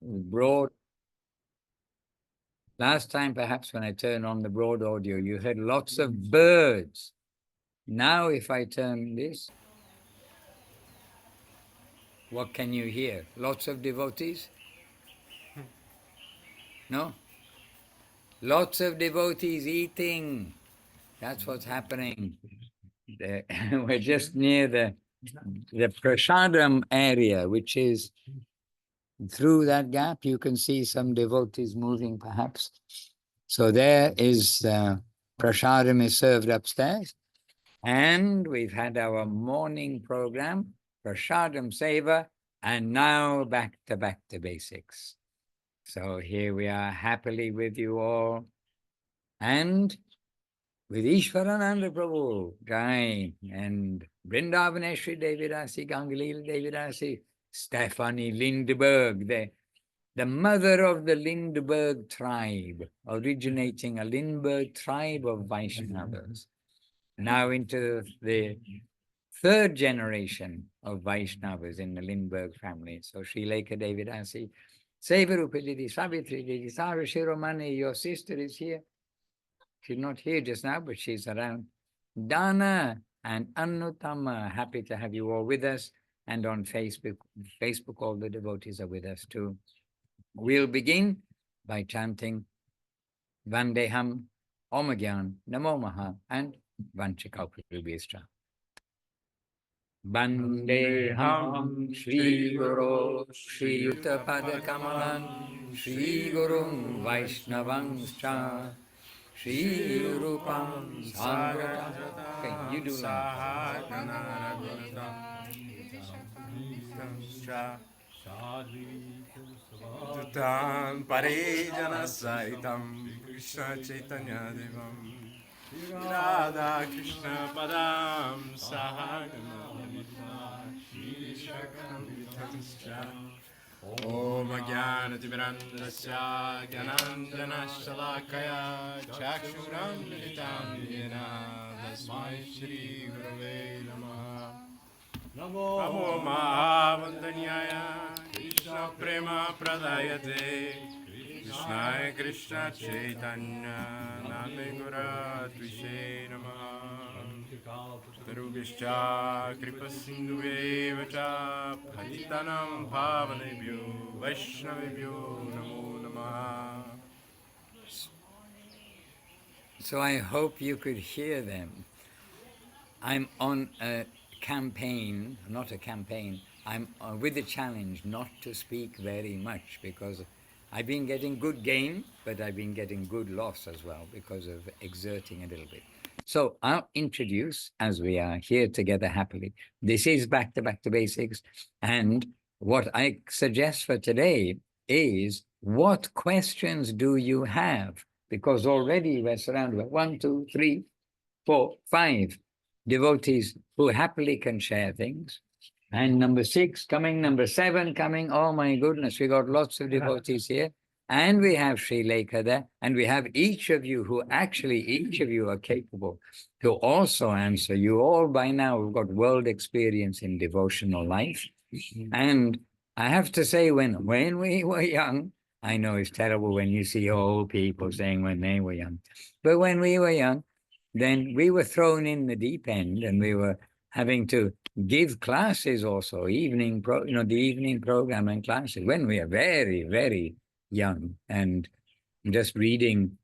broad. Last time, perhaps, when I turned on the broad audio, you heard lots of birds. Now, if I turn this, what can you hear? Lots of devotees? No? Lots of devotees eating. That's what's happening. We're just near the Prasadam area, which is through that gap. You can see some devotees moving, perhaps. So there is Prasadam is served upstairs. And we've had our morning program, Prasadam Seva, and now back to basics. So here we are happily with you all. And with Ishwarananda Prabhu, Jai, and Vrindavaneshri Devidasi, Gangalil Devidasi, Stephanie Lindbergh, the mother of the Lindbergh tribe, originating a Lindbergh tribe of Vaishnavas, now into the third generation of Vaishnavas in the Lindbergh family. So Sri Lekha Devidasi, Sevarupa Didi, Savitri Didi, Sara Shiromani, your sister is here. She's not here just now, but she's around. Dana and Annutama, happy to have you all with us. And on Facebook, all the devotees are with us too. We'll begin by chanting Vandeham, Omagyan, Namo Maha, and Vanchikaupurubhishta. Vandeham Shri Guru Shri Yuta Pada Kamalam Shri Gurung Vaishnavangscha Shri Rupam Sagrata. Okay, you do that. Dutan Parijana Saitam Krishna Chaitanya Devam Radha Krishna Padam Sahagana Om Jnanatimirandasya Jnanandjana Shalakaya Chakshuram Militam Yena Tasmai Shri Gurave Namaha Namo Mahavandanyaya Krishna Prema Pradayate Krishna Krishna Chaitanya Namegura Tvishe Namaha Tarubhishcha Kripasindhuvevacha Patitanam Bhavanebhyo Vaishnavebhyo Namo Namaha. So I hope you could hear them. I'm on a campaign, not a campaign, I'm with the challenge not to speak very much because I've been getting good gain, but I've been getting good loss as well because of exerting a little bit. So I'll introduce, as we are here together happily, this is back to basics. And what I suggest for today is, what questions do you have? Because already we're surrounded by 1, 2, 3, 4, 5 devotees who happily can share things. And number 6 coming, number 7 coming. Oh my goodness, we got lots of devotees here. And we have Sri Lekha there. And we have each of you are capable to also answer. You all by now have got world experience in devotional life. And I have to say, when we were young, I know it's terrible when you see old people saying when they were young. But when we were young, then we were thrown in the deep end and we were having to give classes also, the evening program and classes when we are very, very young, and just reading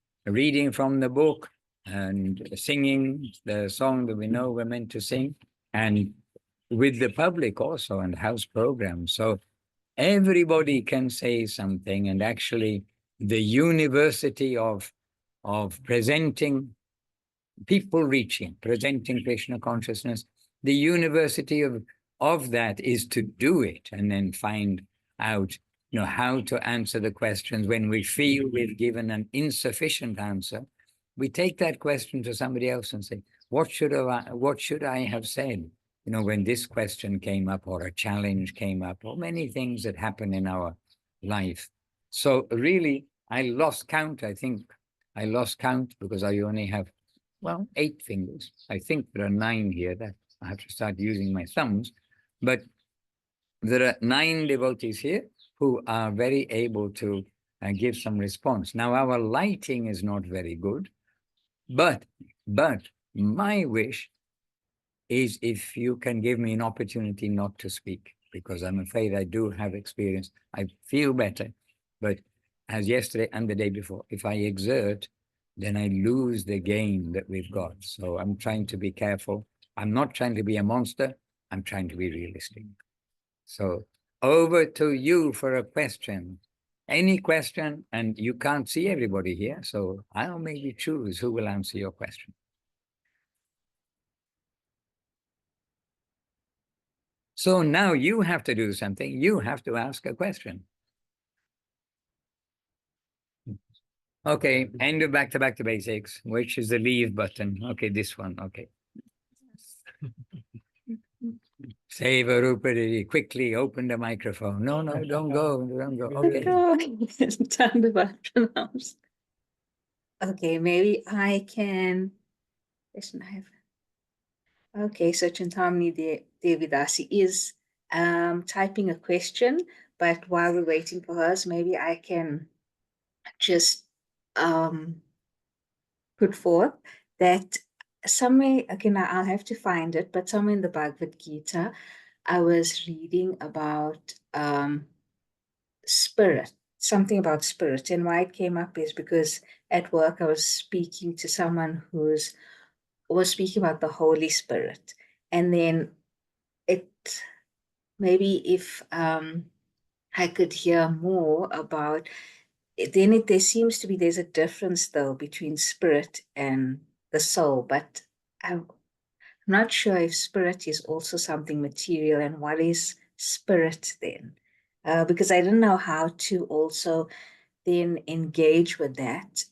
from the book and singing the song that we know we're meant to sing, and with the public also, and house programs. So everybody can say something, and actually the university of presenting Krishna consciousness, the university of that is to do it and then find out how to answer the questions. When we feel we've given an insufficient answer, we take that question to somebody else and say, what should I have said? When this question came up, or a challenge came up, or many things that happen in our life. So really, I lost count. I think I lost count because I only have 8 fingers. I think there are 9 here. That I have to start using my thumbs. But there are 9 devotees here. who are very able to give some response. Now, our lighting is not very good, but my wish is if you can give me an opportunity not to speak, because I'm afraid I do have experience. I feel better, but as yesterday and the day before, if I exert, then I lose the gain that we've got. So I'm trying to be careful. I'm not trying to be a monster. I'm trying to be realistic. So over to you for a question. Any question, and you can't see everybody here, so I'll maybe choose who will answer your question. So now you have to do something. You have to ask a question. Okay, and do back to basics, which is the leave button. Okay, this one. Okay. Save a Rupert, quickly open the microphone. No, don't go. Okay. Turn the button. Okay, maybe I can. Listen, I have. Okay, so Chintamani Devidasi is typing a question, but while we're waiting for hers, maybe I can just put forth that somewhere, again, I'll have to find it, but somewhere in the Bhagavad Gita, I was reading about spirit, something about spirit. And why it came up is because at work I was speaking to someone was speaking about the Holy Spirit. And then it maybe if I could hear more about it, then there seems to be there's a difference though between spirit and the soul, but I'm not sure if spirit is also something material, and what is spirit then? Because I didn't know how to also then engage with that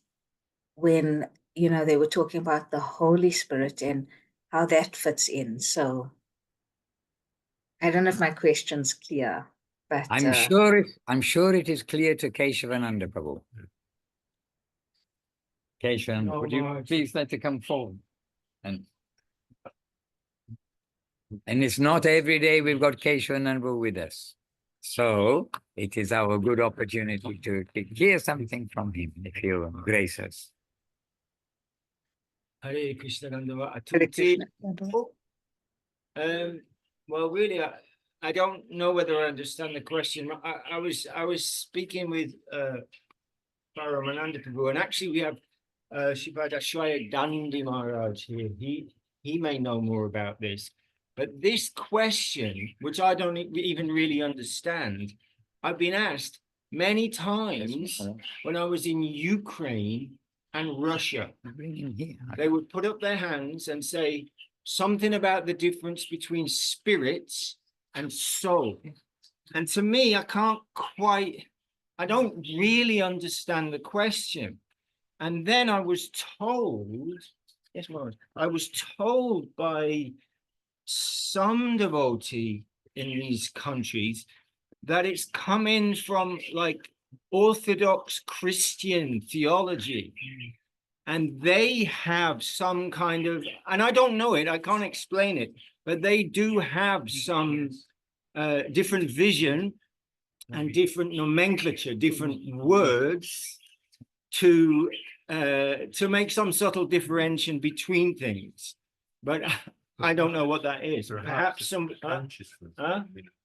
when, they were talking about the Holy Spirit and how that fits in. So I don't know if my question's clear, but I'm sure it is clear to Keshavananda Prabhu. Keshavan, would you please let it come forward? And it's not every day we've got Keshavananda with us. So it is our good opportunity to hear something from him, if you grace us. Hare Krishna Gandhava Hare Atuti. Krishna. Well, really, I don't know whether I understand the question. I was speaking with Paramananda Prabhu, and actually we have Shivada Shwaya Dandi Maharaj here. He may know more about this. But this question, which I don't even really understand, I've been asked many times when I was in Ukraine and Russia. They would put up their hands and say something about the difference between spirits and soul. And to me, I don't really understand the question. And then I was told, I was told by some devotee in these countries that it's coming from like Orthodox Christian theology. And they have some kind of, and I don't know it, I can't explain it, but they do have some different vision and different nomenclature, different words to make some subtle differentiation between things. But I don't know what that is. Perhaps some consciousness.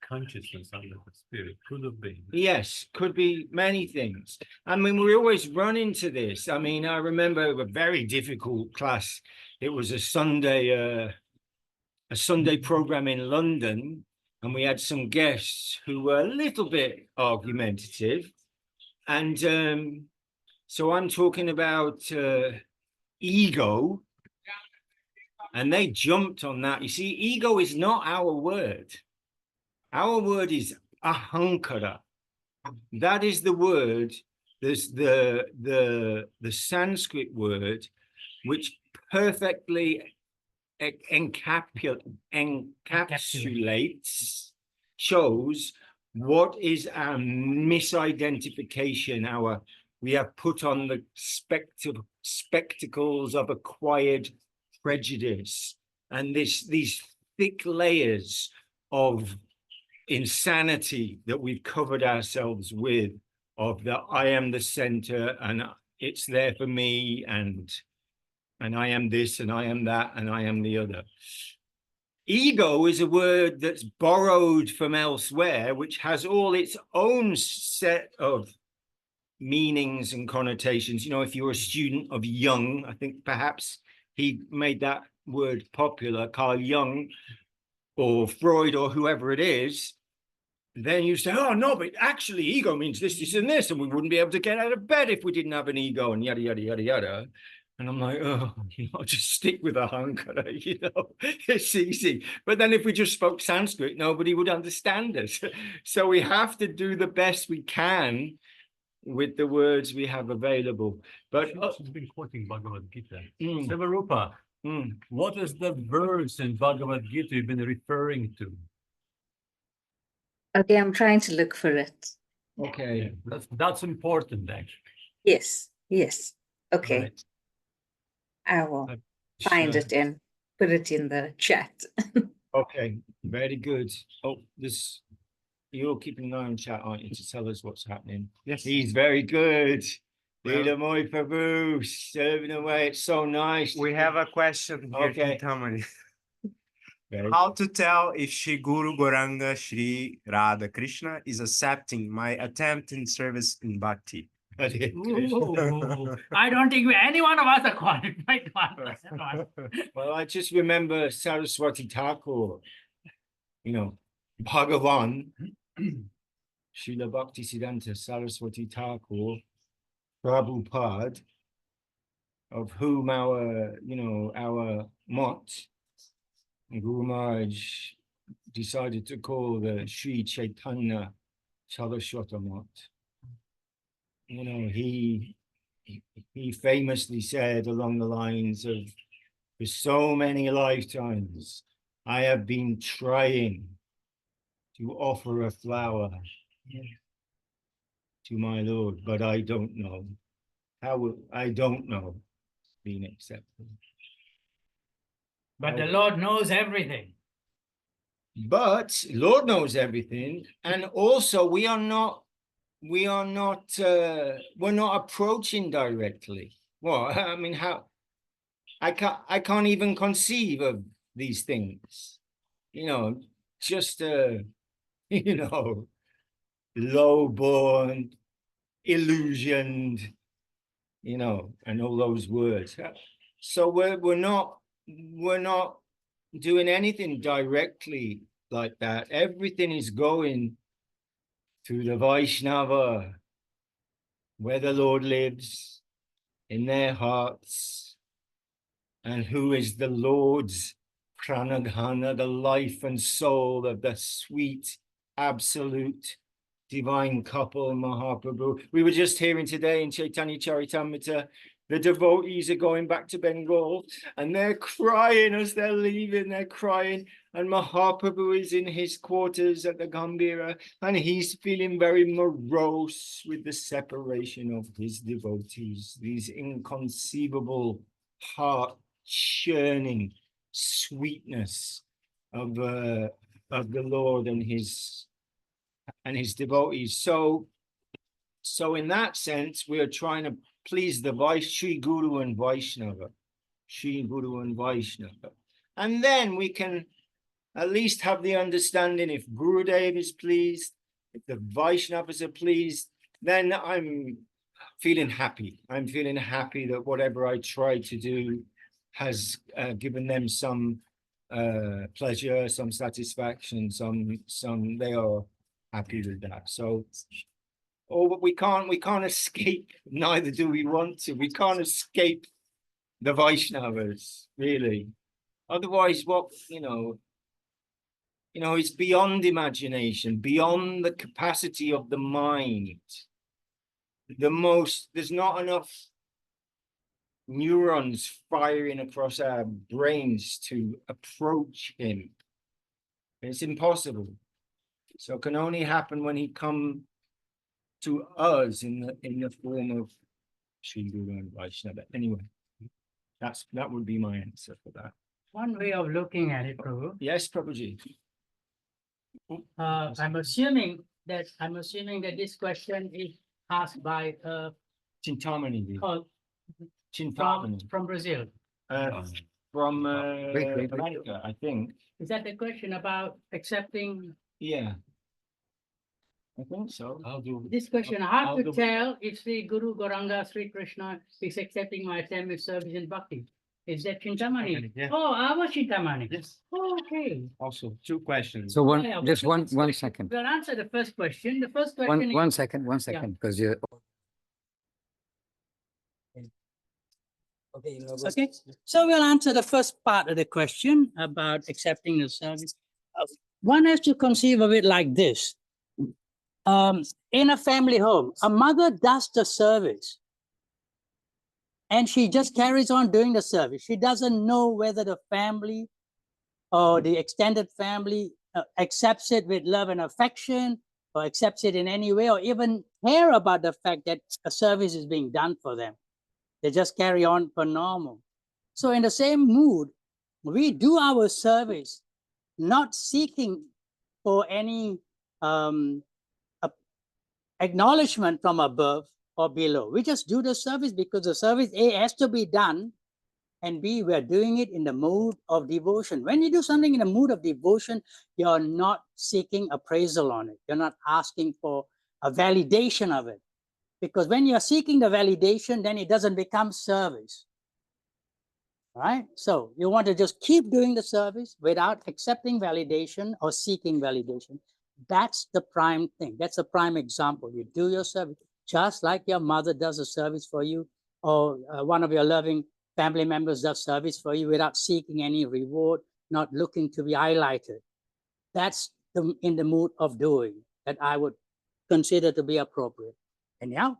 Consciousness under the spirit could have been. Yes, could be many things. I mean, we always run into this. I mean, I remember a very difficult class. It was a Sunday program in London, and we had some guests who were a little bit argumentative. And so I'm talking about ego, and they jumped on that. You see, ego is not our word. Our word is ahankara. That is the word, there's the Sanskrit word, which perfectly encapsulates, shows what is our misidentification, we have put on the spectacles of acquired prejudice, and these thick layers of insanity that we've covered ourselves with, of that I am the center and it's there for me, and I am this and I am that and I am the other. Ego is a word that's borrowed from elsewhere, which has all its own set of meanings and connotations. You know, if you're a student of Jung, I think perhaps he made that word popular, Carl Jung or Freud or whoever it is, then you say, oh no, but actually ego means this, this, and this, and we wouldn't be able to get out of bed if we didn't have an ego, and yada, yada, yada, yada. And I'm like, oh, you know, just stick with Ahankara, you know, it's easy. But then if we just spoke Sanskrit, nobody would understand us. So we have to do the best we can with the words we have available. But She's been quoting Bhagavad Gita. Mm. Sivarupa, what is the verse in Bhagavad Gita you've been referring to? Okay, I'm trying to look for it. okay, That's important, actually. Yes, yes. Okay, Right. I will find sure. it and put it in the chat. Okay, very good. Oh, this, you're keeping an eye on chat, aren't you, to tell us what's happening? Yes. He's very good. Well- Leela Moi Prabhu, serving away. It's so nice. We have a question here, Okay. Chintamani. Very How to tell if Shri Guru Goranga Shri Radha Krishna is accepting my attempt in service in bhakti? good. Ooh, I don't think any one of us are qualified to answer that one. Well, I just remember Saraswati Thakur, you know, Bhagavan, Srila Bhaktisiddhanta Saraswati Thakur, Prabhupada, of whom our, you know, our mott, Guru Maharaj decided to call the Sri Chaitanya Saraswata mott. You know, he famously said along the lines of, for so many lifetimes, I have been trying to offer a flower to my Lord, but I don't know how. I don't know being accepted. But the Lord knows everything. But Lord knows everything, and also we're not approaching directly. Well, I mean, how I can't even conceive of these things, you know, just you know, low-born, illusioned, you know, and all those words. So we're not doing anything directly like that. Everything is going through the Vaishnava, where the Lord lives in their hearts, and who is the Lord's pranadhana, the life and soul of the sweet, absolute, divine couple, Mahaprabhu. We were just hearing today in Chaitanya Charitamrita, the devotees are going back to Bengal and they're crying as they're leaving, they're crying. And Mahaprabhu is in his quarters at the Gambhira and he's feeling very morose with the separation of his devotees, these inconceivable, heart-churning sweetness of the Lord and his devotees. So in that sense, we are trying to please the Sri Guru and Vaishnava, Sri Guru and Vaishnava. And then we can at least have the understanding, if Gurudev is pleased, if the Vaishnavas are pleased, then I'm feeling happy. I'm feeling happy that whatever I try to do has given them some pleasure, some satisfaction, some they are happy with that. So, but we can't escape, neither do we want to. We can't escape the Vaishnavas, really. Otherwise, what, you know, it's beyond imagination, beyond the capacity of the mind. There's not enough neurons firing across our brains to approach him. It's impossible. So it can only happen when he comes to us in the form of Sri Guru and Vaishnava. Anyway, that would be my answer for that. One way of looking at it, Prabhu, Yes, Prabhuji. I'm assuming that this question is asked by Chintamani. oh, Chintamani. from Brazil. From wait. America, I think. Is that the question about accepting Yeah. I think so. this question? How how to do- tell if Sri Guru Gauranga Sri Krishna is accepting my family service in bhakti? Is that Chintamani? Chintamani, yeah. Oh, I was Chintamani. Yes. Oh, okay. Also, 2 questions. So Yeah, just well, one second. We'll answer the first question. The first question One is, second, because you're. okay, so we'll answer the first part of the question about accepting the service. One has to conceive of it like this. In a family home, a mother does the service and she just carries on doing the service. She doesn't know whether the family or the extended family accepts it with love and affection or accepts it in any way or even care about the fact that a service is being done for them. They just carry on per normal. So in the same mood, we do our service, not seeking for any acknowledgement from above or below. We just do the service because the service A has to be done, and B, we're doing it in the mood of devotion. When you do something in the mood of devotion, you're not seeking appraisal on it. You're not asking for a validation of it. Because when you're seeking the validation, then it doesn't become service. All right? So you want to just keep doing the service without accepting validation or seeking validation. That's the prime thing. That's a prime example. You do your service just like your mother does a service for you, or one of your loving family members does service for you without seeking any reward, not looking to be highlighted. That's in the mood of doing that I would consider to be appropriate. And yeah,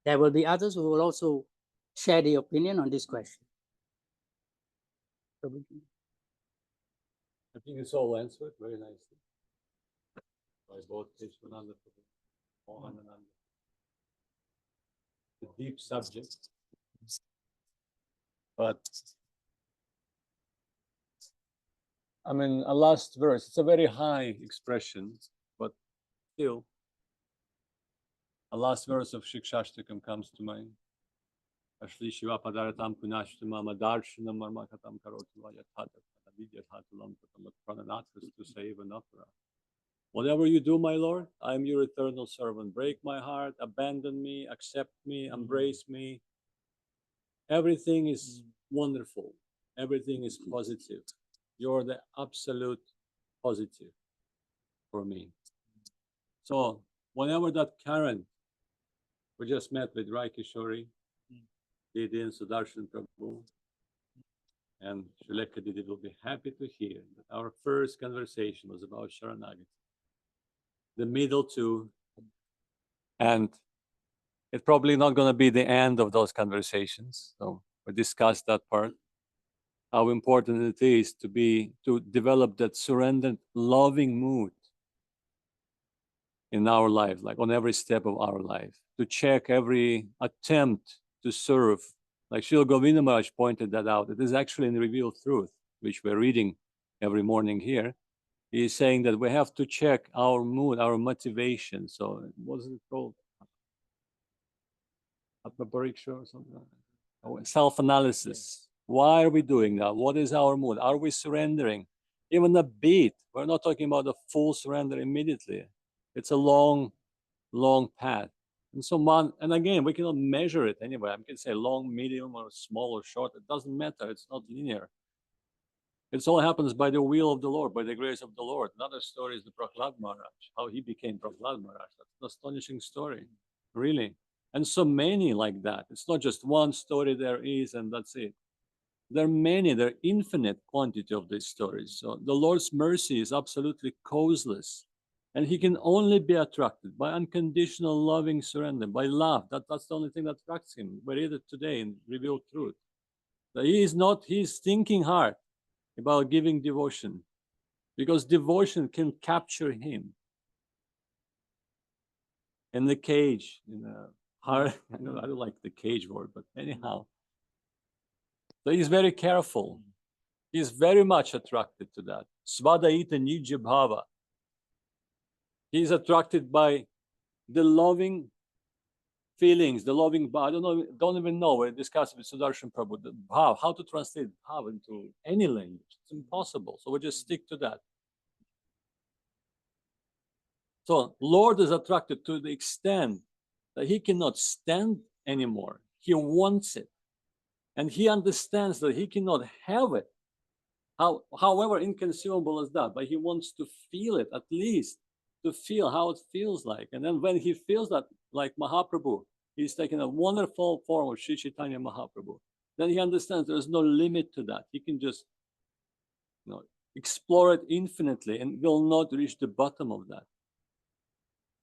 there will be others who will also share the opinion on this question. I think it's all answered very nicely by both Vishwananda and Mohanananda. The deep subject, but I mean, a last verse. It's a very high expression, but still, a last verse of Shikshashtakam comes to mind. Ashli Shiva Padaratam Punashtamama Darshanam Marmakatam Karotula Yatata Vidyatatulam Prananatas to save an opera. Whatever you do, my Lord, I am your eternal servant. Break my heart, abandon me, accept me, embrace me. Everything is wonderful. Everything is positive. You're the absolute positive for me. So whenever that Karen, we just met with Rai Kishori, Didi and Sudarshan Prabhu, and Shuleka Didi will be happy to hear that our first conversation was about Sharanagati. The middle two, and it's probably not going to be the end of those conversations. So we discussed that part, how important it is to develop that surrendered, loving mood in our life, like on every step of our life, to check every attempt to serve. Like Srila Govinda Maharaj pointed that out. It is actually in the Revealed Truth, which we're reading every morning here. He's saying that we have to check our mood, our motivation. So what is it called? Atma-pariksha or something like that. Self-analysis. Why are we doing that? What is our mood? Are we surrendering? Even a bit. We're not talking about a full surrender immediately. It's a long, long path. And so, and again, we cannot measure it anyway. I can say long, medium, or small or short. It doesn't matter. It's not linear. It all happens by the will of the Lord, by the grace of the Lord. Another story is the Prahlad Maharaj, how he became Prahlad Maharaj. That's an astonishing story, really. And so many like that. It's not just one story there is, and that's it. There are many, there are infinite quantity of these stories. So the Lord's mercy is absolutely causeless. And he can only be attracted by unconditional loving surrender, by love. That's the only thing that attracts him. We read it today in Revealed Truth. That he's thinking hard about giving devotion, because devotion can capture him in the cage, in a heart. I don't like the cage word, but anyhow. So he's very careful. He's very much attracted to that. Svadaita Nijya Bhava. He's attracted by the loving feelings, the loving bhav. I don't even know. We discussed with Sudarshan Prabhu the bhav, how to translate bhav into any language. It's impossible. So we just stick to that. So Lord is attracted to the extent that he cannot stand anymore. He wants it. And he understands that he cannot have it. However inconceivable as that, but he wants to feel it, at least to feel how it feels like. And then when he feels that, like Mahaprabhu, he's taking a wonderful form of Sri Chaitanya Mahaprabhu. Then he understands there's no limit to that. He can just, explore it infinitely and will not reach the bottom of that.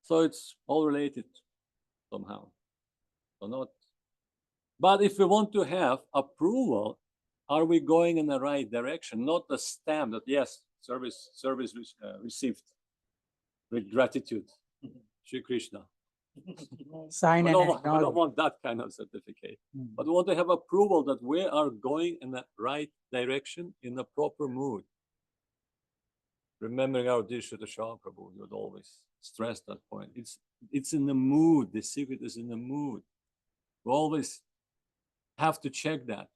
So it's all related somehow. So not. But if we want to have approval, are we going in the right direction? Not the stamp that yes, service received with gratitude, Shri Krishna. Sign We and don't acknowledge. want that kind of certificate, but we want to have approval that we are going in the right direction in the proper mood. Remembering our Dishuddha Shah Prabhu, you would always stress that point. It's in the mood. The secret is in the mood. We always have to check that.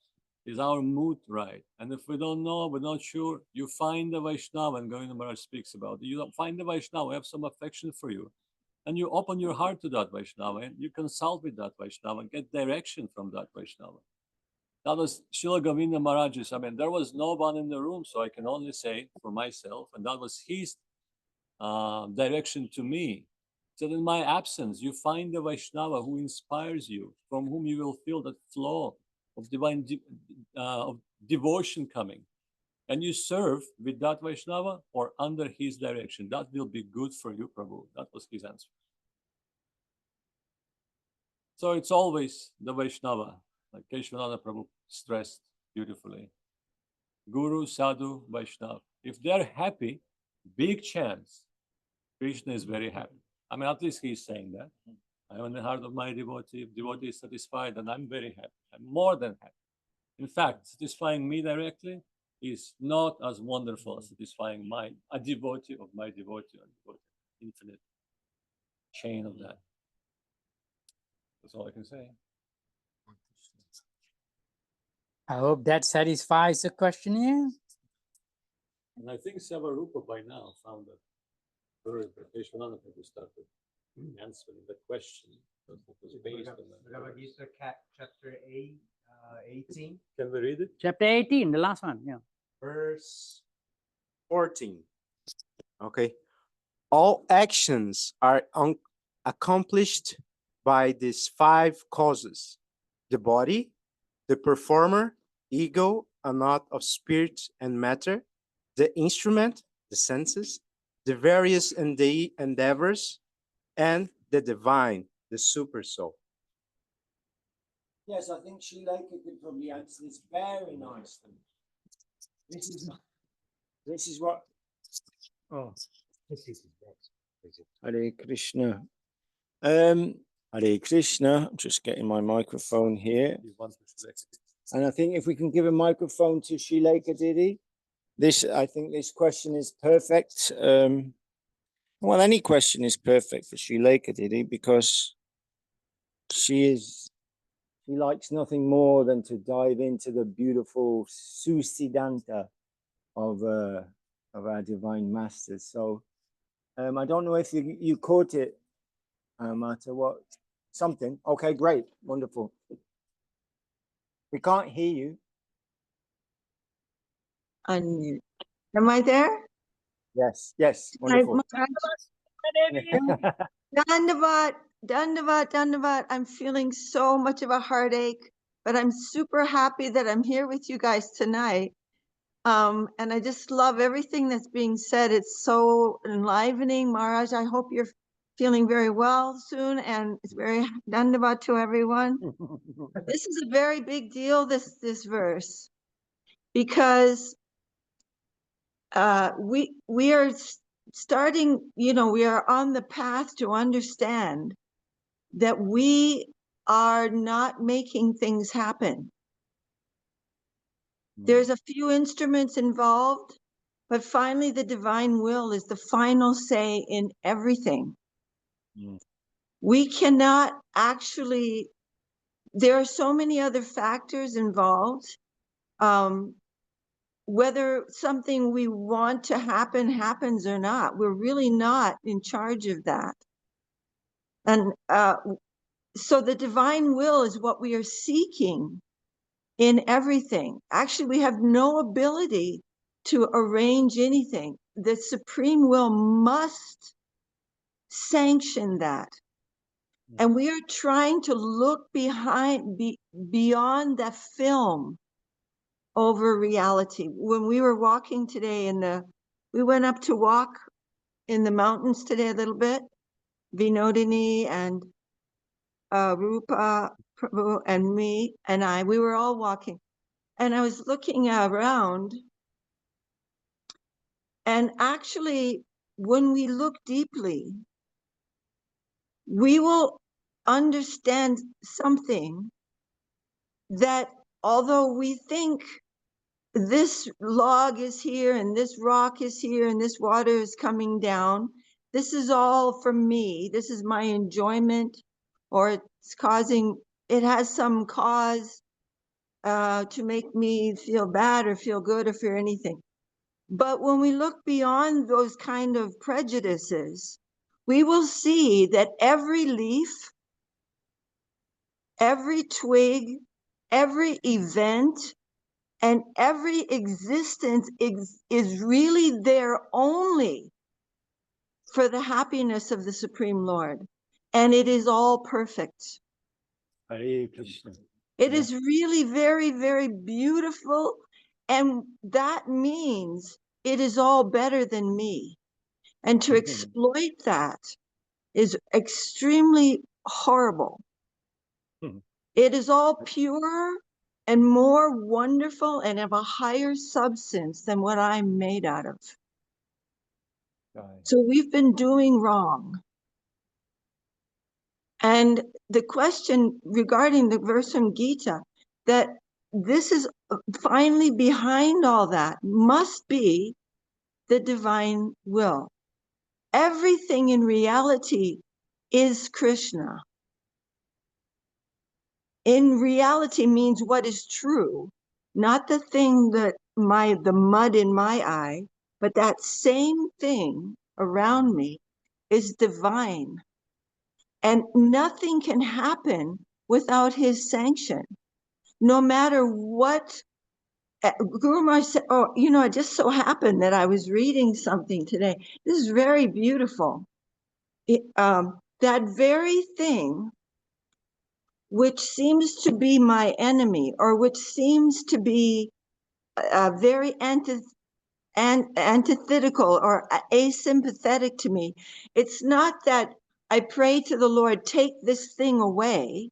Is our mood right? And if we don't know, we're not sure, you find the Vaishnava, and Govinda Maharaj speaks about it. You don't find the Vaishnava, have some affection for you. And you open your heart to that Vaishnava, and you consult with that Vaishnava and get direction from that Vaishnava. That was Srila Govinda Maharaj's. I mean, there was no one in the room, so I can only say for myself, and that was his direction to me. So in my absence, you find the Vaishnava who inspires you, from whom you will feel that flow of divine of devotion coming. And you serve with that Vaishnava or under his direction. That will be good for you, Prabhu. That was his answer. So it's always the Vaishnava, like Keshwananda Prabhu stressed beautifully. Guru, Sadhu, Vaishnava. If they're happy, big chance Krishna is very happy. I mean, at least he's saying that. I am in the heart of my devotee. If devotee is satisfied, then I'm very happy. I'm more than happy. In fact, satisfying me directly is not as wonderful as satisfying a devotee of my devotee, infinite chain of that. That's all I can say. I hope that satisfies the questionnaire. And I think Savarupa by now found that very Keshwananda Prabhu started answering the question that was based on that. Bhagavad Gita, chapter 18. Can we read it? Chapter 18, the last one. Yeah. Verse 14. Okay. All actions are accomplished by these 5 causes: the body, the performer, ego, a knot of spirit and matter, the instrument, the senses, the various endeavors, and the divine, the super soul. Yes, I think Srileka could probably answer this very nicely. This is what. Oh, this is Hare Krishna. Hare Krishna. I'm just getting my microphone here. And I think if we can give a microphone to Srileka Didi, I think this question is perfect. Well, any question is perfect for Srileka Didi because she likes nothing more than to dive into the beautiful Susidanta of our divine masters. So I don't know if you caught it, Mata, what something. Okay, great, wonderful. We can't hear you. Unmute. Am I there? Yes, wonderful. Dandavat. I'm feeling so much of a heartache, but I'm super happy that I'm here with you guys tonight. And I just love everything that's being said. It's so enlivening. Maharaj, I hope you're feeling very well soon, and it's very Dandavat to everyone. This is a very big deal, this verse, because we are starting, we are on the path to understand that we are not making things happen. There's a few instruments involved, but finally the divine will is the final say in everything. Mm. We cannot actually, there are so many other factors involved. Whether something we want to happen happens or not, we're really not in charge of that. And so the divine will is what we are seeking in everything. Actually, we have no ability to arrange anything. The supreme will must sanction that. And we are trying to look beyond that film over reality. When we were walking today we went up to walk in the mountains today a little bit, Vinodini and Rupa Prabhu and me and we were all walking. And I was looking around, and actually, when we look deeply, we will understand something that although we think this log is here and this rock is here and this water is coming down, this is all for me, this is my enjoyment, or it has some cause to make me feel bad or feel good or feel anything. But when we look beyond those kind of prejudices, we will see that every leaf, every twig, every event, and every existence is really there only for the happiness of the Supreme Lord. And it is all perfect. Hare Krishna. It is really very, very beautiful. And that means it is all better than me. And to exploit that is extremely horrible. It is all pure and more wonderful and of a higher substance than what I'm made out of. So we've been doing wrong. And the question regarding the verse from Gita, that this is finally behind all that, must be the divine will. Everything in reality is Krishna. In reality means what is true, not the thing that the mud in my eye, but that same thing around me is divine. And nothing can happen without his sanction. No matter what, Guru Maharaj said, it just so happened that I was reading something today. This is very beautiful. That very thing which seems to be my enemy, or which seems to be very antithetical or asympathetic to me. It's not that I pray to the Lord, take this thing away,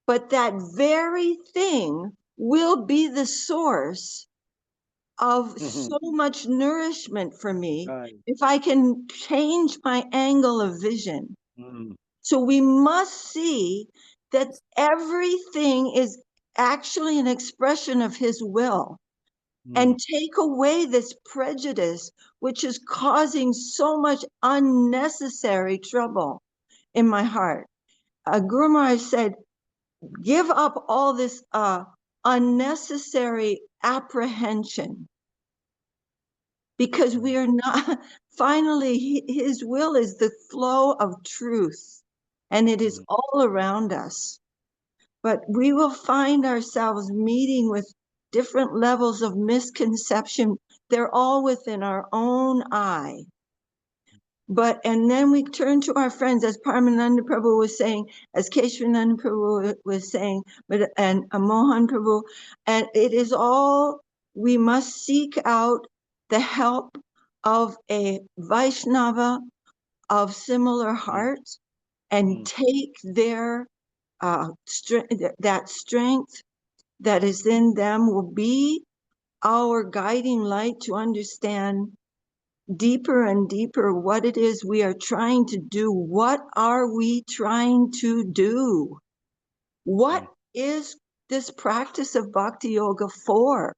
but that very thing will be the source of so much nourishment for me if I can change my angle of vision. So we must see that everything is actually an expression of his will, and take away this prejudice, which is causing so much unnecessary trouble in my heart. Guru Maharaj said, give up all this unnecessary apprehension, because we are not, finally, his will is the flow of truth, and it is all around us. But we will find ourselves meeting with different levels of misconception. They're all within our own eye. And then we turn to our friends, as Paramananda Prabhu was saying, as Keshwananda Prabhu was saying, and Mohan Prabhu, and it is all, we must seek out the help of a Vaishnava of similar heart, and take their that strength that is in them will be our guiding light to understand deeper and deeper what it is we are trying to do. What are we trying to do? What is this practice of bhakti yoga for?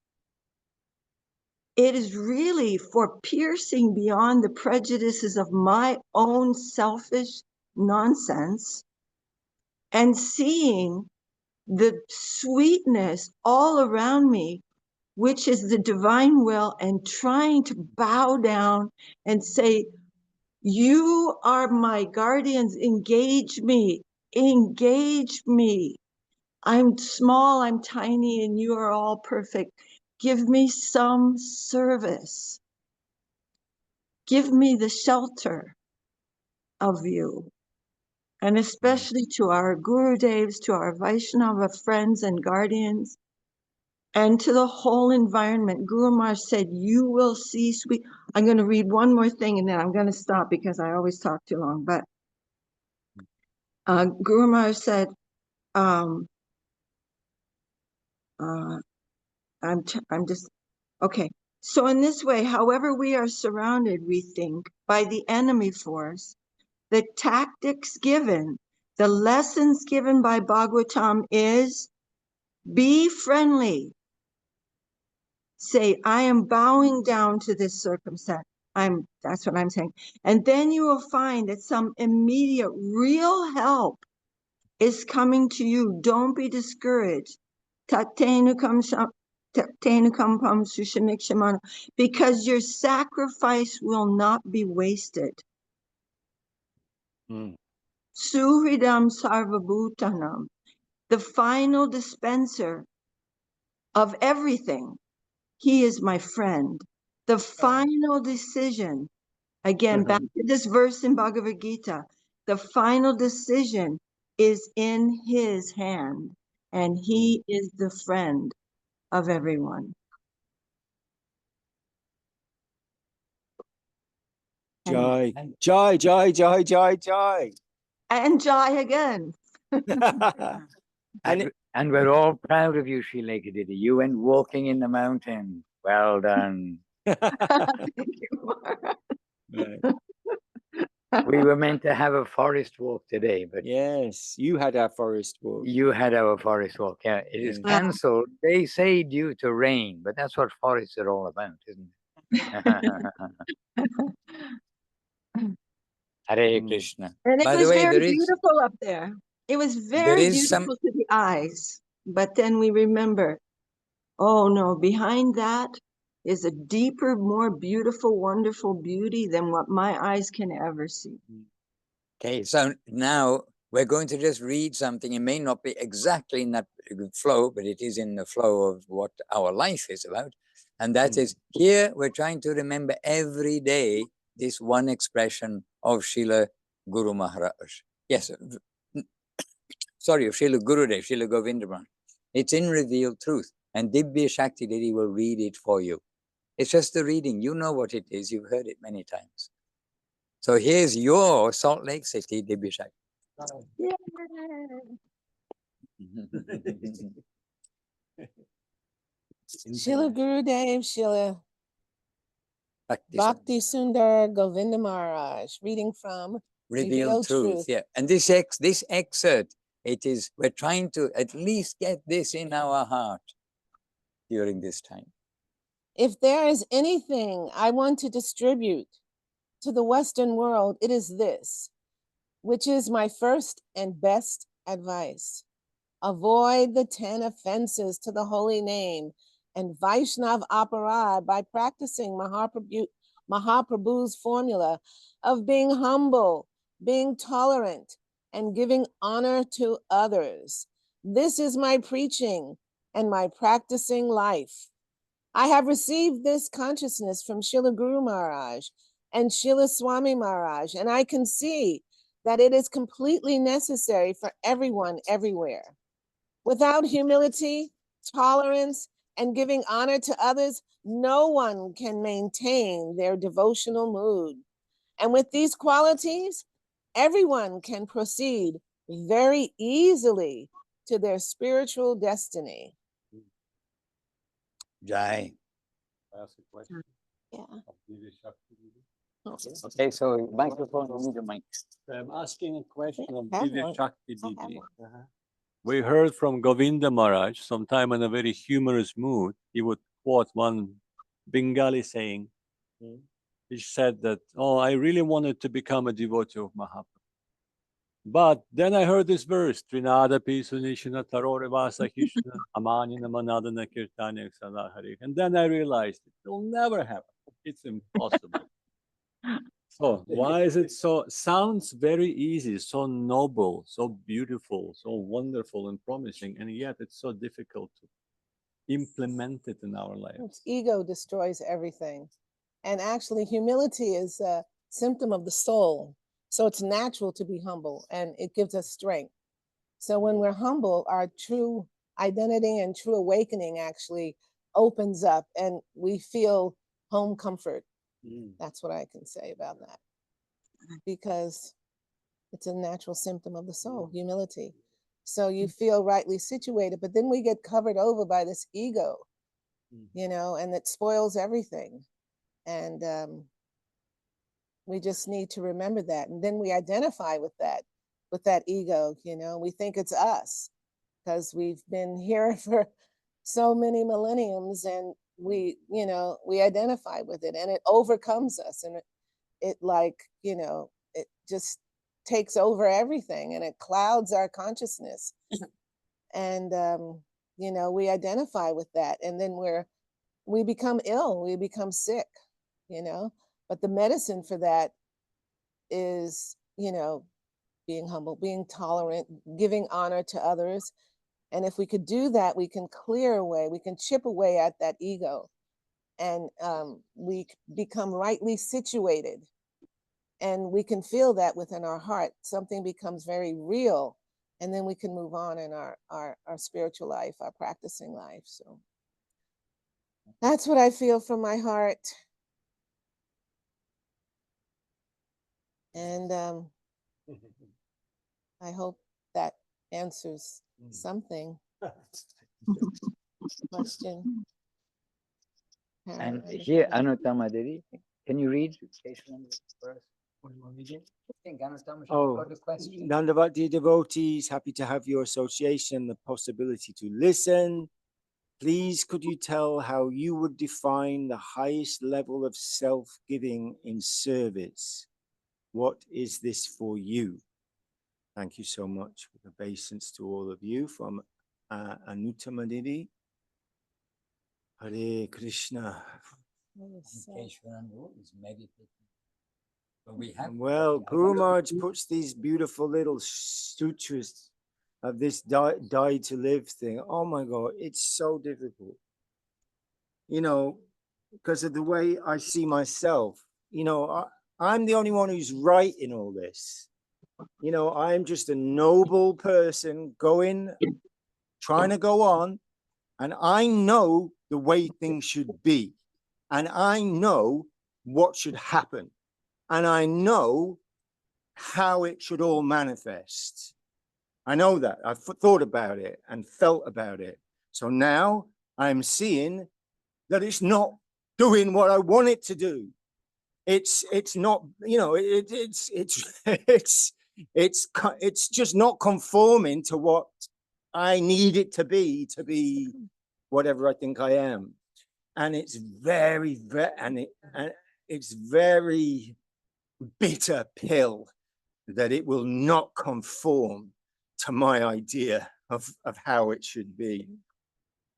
it is really for piercing beyond the prejudices of my own selfish nonsense and seeing the sweetness all around me, which is the divine will, and trying to bow down and say, you are my guardians, engage me, engage me. I'm small, I'm tiny, and you are all perfect. Give me some service. Give me the shelter of you. And especially to our Gurudevs, to our Vaishnava friends and guardians, and to the whole environment. Guru Maharaj said, you will see sweet. I'm going to read one more thing and then I'm going to stop because I always talk too long. But Guru Maharaj said, I'm just, okay. So in this way, however we are surrounded, we think, by the enemy force, the tactics given, the lessons given by Bhagavatam is be friendly. Say, I am bowing down to this circumstance. That's what I'm saying. And then you will find that some immediate real help is coming to you. Don't be discouraged. Because your sacrifice will not be wasted. Suhridam sarvabhutanam, the final dispenser of everything. He is my friend. The final decision, again, back to this verse in Bhagavad Gita, the final decision is in his hand, and he is the friend of everyone. Joy, joy, joy, joy, joy, joy. And Jai again. And we're all proud of you, Srila Ekadidi. You went walking in the mountain. Well done. Thank you. We were meant to have a forest walk today, but Yes, you had our forest walk. you had our forest walk. Yeah, it is Yeah. cancelled. They say due to rain, but that's what forests are all about, isn't it? Hare Krishna. And it By the was way, very there is beautiful up there. It was there very is some beautiful to the eyes. But then we remember, oh no, behind that is a deeper, more beautiful, wonderful beauty than what my eyes can ever see. Okay, so now we're going to just read something. It may not be exactly in that flow, but it is in the flow of what our life is about. And that is here we're trying to remember every day this one expression of Srila Guru Maharaj. Yes, sorry, of Srila Gurudev, Srila Govinda Maharaj. It's in revealed truth. And Dibya Shakti Didi will read it for you. It's just the reading. You know what it is. You've heard it many times. So here's your Salt Lake City Dibya Shakti. Srila Gurudev, Srila Bhakti Bhakti Sundar Govinda Maharaj, reading from Revealed truth. Yeah. And this excerpt, it is, we're trying to at least get this in our heart during this time. If there is anything I want to distribute to the Western world, it is this, which is my first and best advice. Avoid the 10 offenses to the holy name and Vaishnav aparad by practicing Mahaprabhu's formula of being humble, being tolerant, and giving honor to others. This is my preaching and my practicing life. I have received this consciousness from Srila Guru Maharaj and Srila Swami Maharaj, and I can see that it is completely necessary for everyone everywhere. Without humility, tolerance, and giving honor to others, no one can maintain their devotional mood. And with these qualities, everyone can proceed very easily to their spiritual destiny. Jai. I ask a question. Yeah. of Divya Shakti Didi? Okay, so microphone, you need a mic. I'm asking a question of Have Divya one. Shakti I have Didi. one. We heard from Govinda Maharaj, sometime in a very humorous mood, he would quote one Bengali saying. He said that, oh, I really wanted to become a devotee of Mahaprabhu. But then I heard this verse, Trinada Pisunishina Tarore Vasa Krishna, Amani Namanadana Kirtanya Hari. And then I realized it will never happen. It's impossible. So why is it so, sounds very easy, so noble, so beautiful, so wonderful and promising, and yet it's so difficult to implement it in our lives. Ego destroys everything. And actually, humility is a symptom of the soul. So it's natural to be humble and it gives us strength. So when we're humble, our true identity and true awakening actually opens up and we feel home comfort. That's what I can say about that. Because it's a natural symptom of the soul, humility. So you feel rightly situated, but then we get covered over by this ego, you know, and it spoils everything. And we just need to remember that. And then we identify with that ego, you know, we think it's us because we've been here for so many millenniums and we, you know, we identify with it and it overcomes us and it like, you know, it just takes over everything and it clouds our consciousness. And, you know, we identify with that and then we become ill, we become sick, you know, but the medicine for that is, you know, being humble, being tolerant, giving honor to others. And if we could do that, we can clear away, we can chip away at that ego and we become rightly situated. And we can feel that within our heart. Something becomes very real. And then we can move on in our spiritual life, our practicing life. So that's what I feel from my heart. And I hope that answers something. Question. And here, Anuttama Devi, can you read page number first? I think Anuttama should Oh, got a question. Nandavati devotees, happy to have your association, the possibility to listen. Please, could you tell how you would define the highest level of self-giving in service? What is this for you? Thank you so much for the obeisance to all of you from Anuttama Devi. Hare Krishna. Keshwaran is meditating. But we have Well, Guru Maharaj puts these beautiful little sutras of this die to live thing. Oh my God, it's so difficult. You know, because of the way I see myself. You know, I'm the only one who's right in all this. You know, I'm just a noble person trying to go on, and I know the way things should be, and I know what should happen, and I know how it should all manifest. I know that. I've thought about it and felt about it. So now I'm seeing that it's not doing what I want it to do. It's not, you know, it's just not conforming to what I need it to be whatever I think I am. And it's very bitter pill that it will not conform to my idea of how it should be.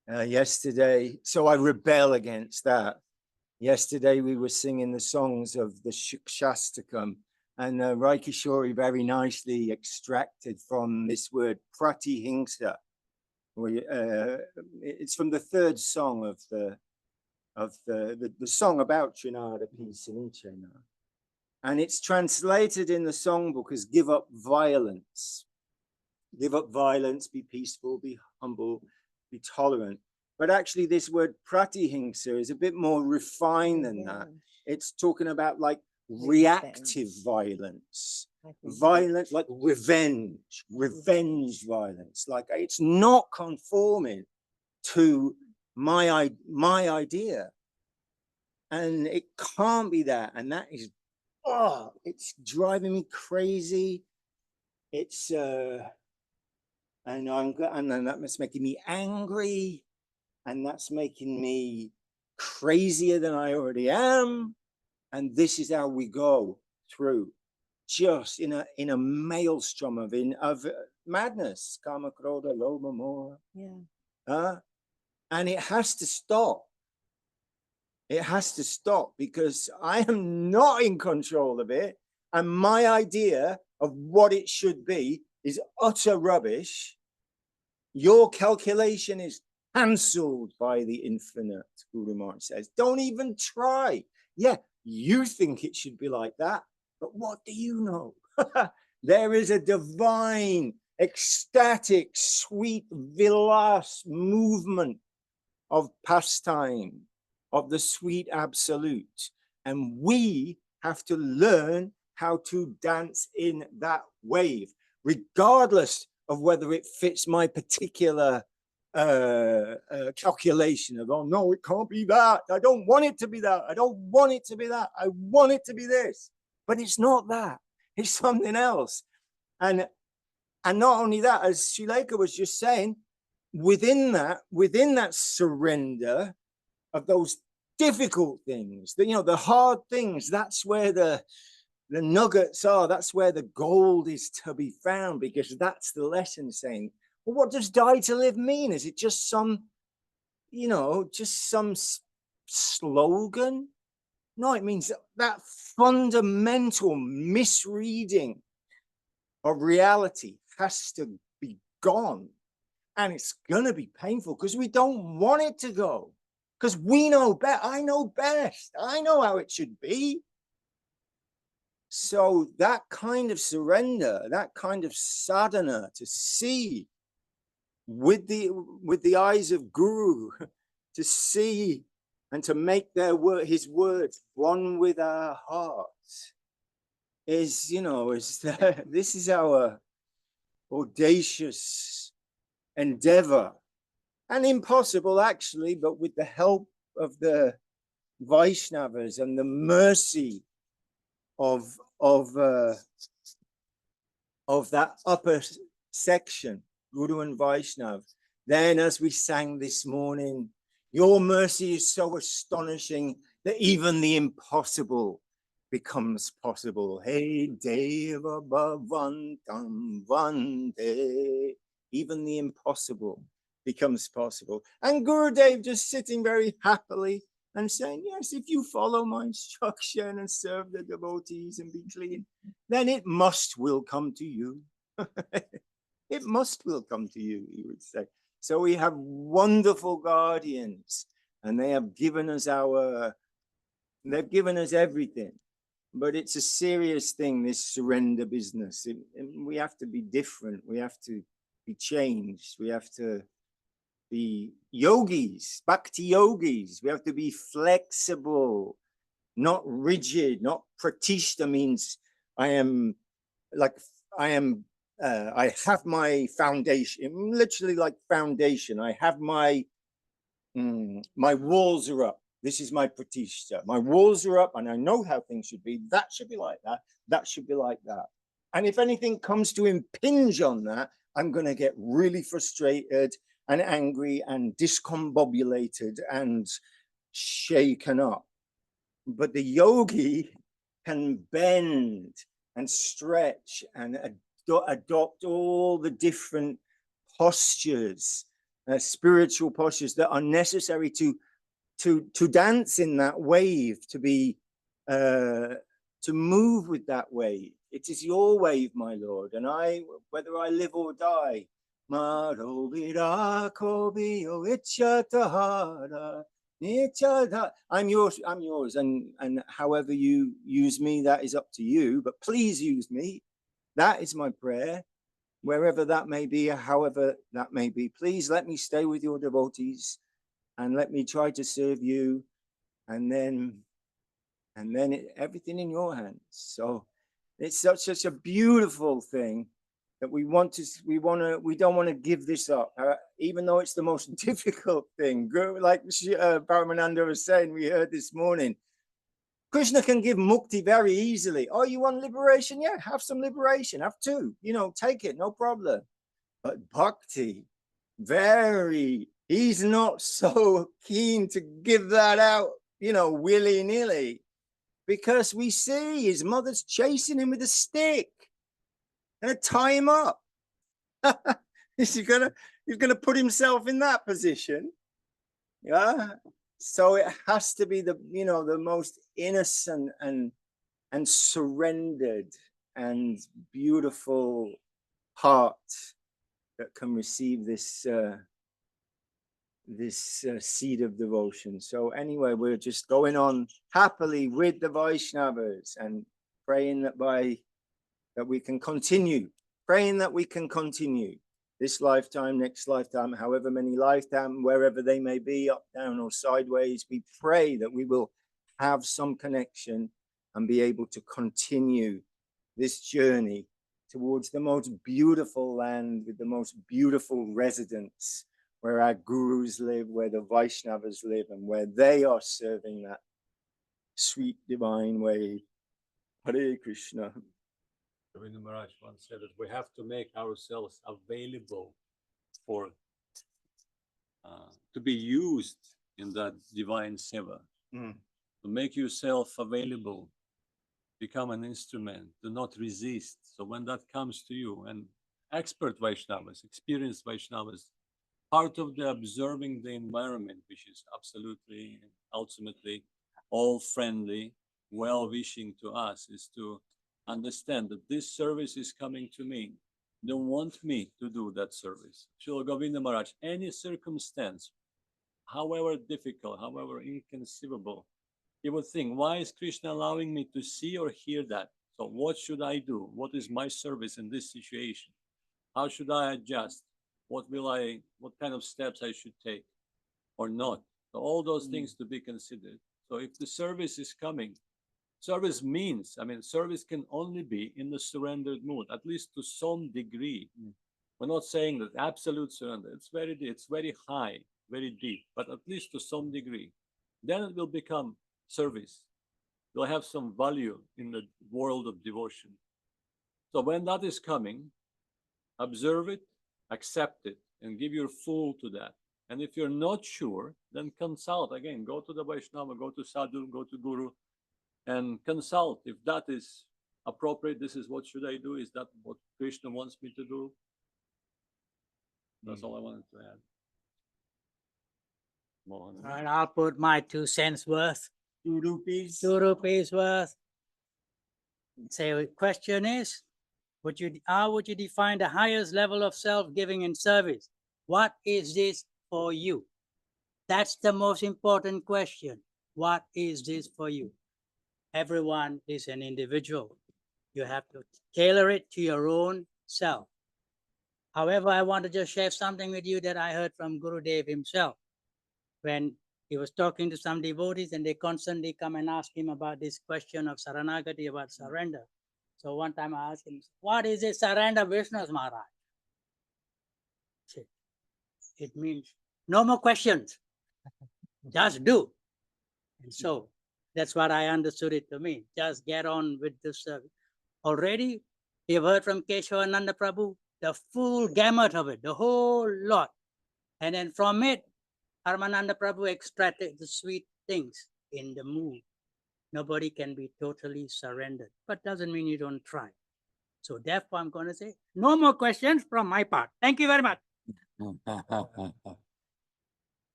Yesterday, so I rebel against that. Yesterday we were singing the songs of the Shastakam, and Raikishori very nicely extracted from this word pratihingsa. It's from the third song of the song about Trinada Pisanichena. And it's translated in the songbook as give up violence. Give up violence, be peaceful, be humble, be tolerant. But actually this word pratihingsa is a bit more refined than that. It's talking about like reactive violence, violence like revenge violence. Like it's not conforming to my idea. And it can't be that. And that is, oh, it's driving me crazy. It's, and then that's making me angry. And that's making me crazier than I already am. And this is how we go through, just in a maelstrom of madness. Kama, krodha, lobha, moha. Yeah. And it has to stop. It has to stop, because I am not in control of it. And my idea of what it should be is utter rubbish. Your calculation is cancelled by the infinite, Guru Maharaj says. Don't even try. Yeah, you think it should be like that, but what do you know? There is a divine, ecstatic, sweet, vilas movement of pastime, of the sweet absolute. And we have to learn how to dance in that wave, regardless of whether it fits my particular calculation of, oh no, it can't be that. I don't want it to be that. I don't want it to be that. I want it to be this. But it's not that. It's something else. And not only that, as Shileka was just saying, within that surrender of those difficult things, the hard things, that's where the nuggets are. That's where the gold is to be found, because that's the lesson saying, well, what does die to live mean? Is it just some slogan? No, it means that fundamental misreading of reality has to be gone. And it's going to be painful, because we don't want it to go. Because we know best. I know best. I know how it should be. So that kind of surrender, that kind of sadhana, to see with the eyes of Guru, to see and to make his words one with our hearts, is this is our audacious endeavor, and impossible actually, but with the help of the Vaishnavas and the mercy of that upper section, Guru and Vaishnav. Then, as we sang this morning, your mercy is so astonishing that even the impossible becomes possible. Hey Deva Bhavantam Vande. Even the impossible becomes possible. And Gurudev just sitting very happily and saying, yes, if you follow my instruction and serve the devotees and be clean, then it will come to you. It will come to you, he would say. So we have wonderful guardians, and they have given us they've given us everything. But it's a serious thing, this surrender business. We have to be different. We have to be changed. We have to be yogis, bhakti yogis. We have to be flexible, not rigid, not pratishta means I have my foundation, literally like foundation. I have my walls are up. This is my pratishta. My walls are up and I know how things should be. That should be like that. That should be like that. And if anything comes to impinge on that, I'm going to get really frustrated and angry and discombobulated and shaken up. But the yogi can bend and stretch and adopt all the different postures, spiritual postures that are necessary to dance in that wave, to move with that wave. It is your wave, my Lord, and whether I live or die, I'm yours, and however you use me, that is up to you, but please use me. That is my prayer, wherever that may be, however that may be. Please let me stay with your devotees and let me try to serve you, and then everything in your hands. So it's such a beautiful thing that we don't want to give this up, even though it's the most difficult thing. Like Paramananda was saying, we heard this morning, Krishna can give mukti very easily. Oh, you want liberation? Yeah, have some liberation. Have two. Take it, no problem. But bhakti, very he's not so keen to give that out, you know, willy-nilly, because we see his mother's chasing him with a stick and to tie him up. He's gonna put himself in that position. Yeah. So it has to be the, you know, the most innocent and surrendered and beautiful heart that can receive this seed of devotion. So anyway, we're just going on happily with the Vaishnavas and praying that we can continue, this lifetime, next lifetime, however many lifetime, wherever they may be, up, down, or sideways. We pray that we will have some connection and be able to continue this journey towards the most beautiful land with the most beautiful residents, where our gurus live, where the Vaishnavas live, and where they are serving that sweet divine way. Hare Krishna. Govinda Maharaj once said that we have to make ourselves available for to be used in that divine seva. To make yourself available, become an instrument, do not resist. So when that comes to you, and expert Vaishnavas, experienced Vaishnavas, part of the observing the environment, which is absolutely, ultimately, all friendly, well-wishing to us, is to understand that this service is coming to me. Don't want me to do that service. Srila Govinda Maharaj, any circumstance, however difficult, however inconceivable, he would think, why is Krishna allowing me to see or hear that? So what should I do? What is my service in this situation? How should I adjust? What kind of steps I should take or not? So all those things to be considered. So if the service is coming, service means, service can only be in the surrendered mood, at least to some degree. We're not saying that absolute surrender. It's very high, very deep, but at least to some degree. Then it will become service. It will have some value in the world of devotion. So when that is coming, observe it, accept it, and give your full to that. And if you're not sure, then consult again. Go to the Vaishnava, go to Sadhu, go to Guru, and consult. If that is appropriate, this is what should I do? Is that what Krishna wants me to do? That's all I wanted to add. Mohan. All right, I'll put my 2 cents worth. 2 rupees. 2 rupees worth. So the question is, how would you define the highest level of self-giving and service? What is this for you? That's the most important question. What is this for you? Everyone is an individual. You have to tailor it to your own self. However, I want to just share something with you that I heard from Gurudev himself. When he was talking to some devotees and they constantly come and ask him about this question of Saranagati, about surrender. So one time I asked him, what is it, surrender business, Maharaj? It means no more questions, just do. And so that's what I understood it to mean. Just get on with the service. Already, you've heard from Keshavananda Prabhu, the full gamut of it, the whole lot. And then from it, Paramananda Prabhu extracted the sweet things in the mood. Nobody can be totally surrendered, but doesn't mean you don't try. So therefore, I'm going to say, no more questions from my part. Thank you very much.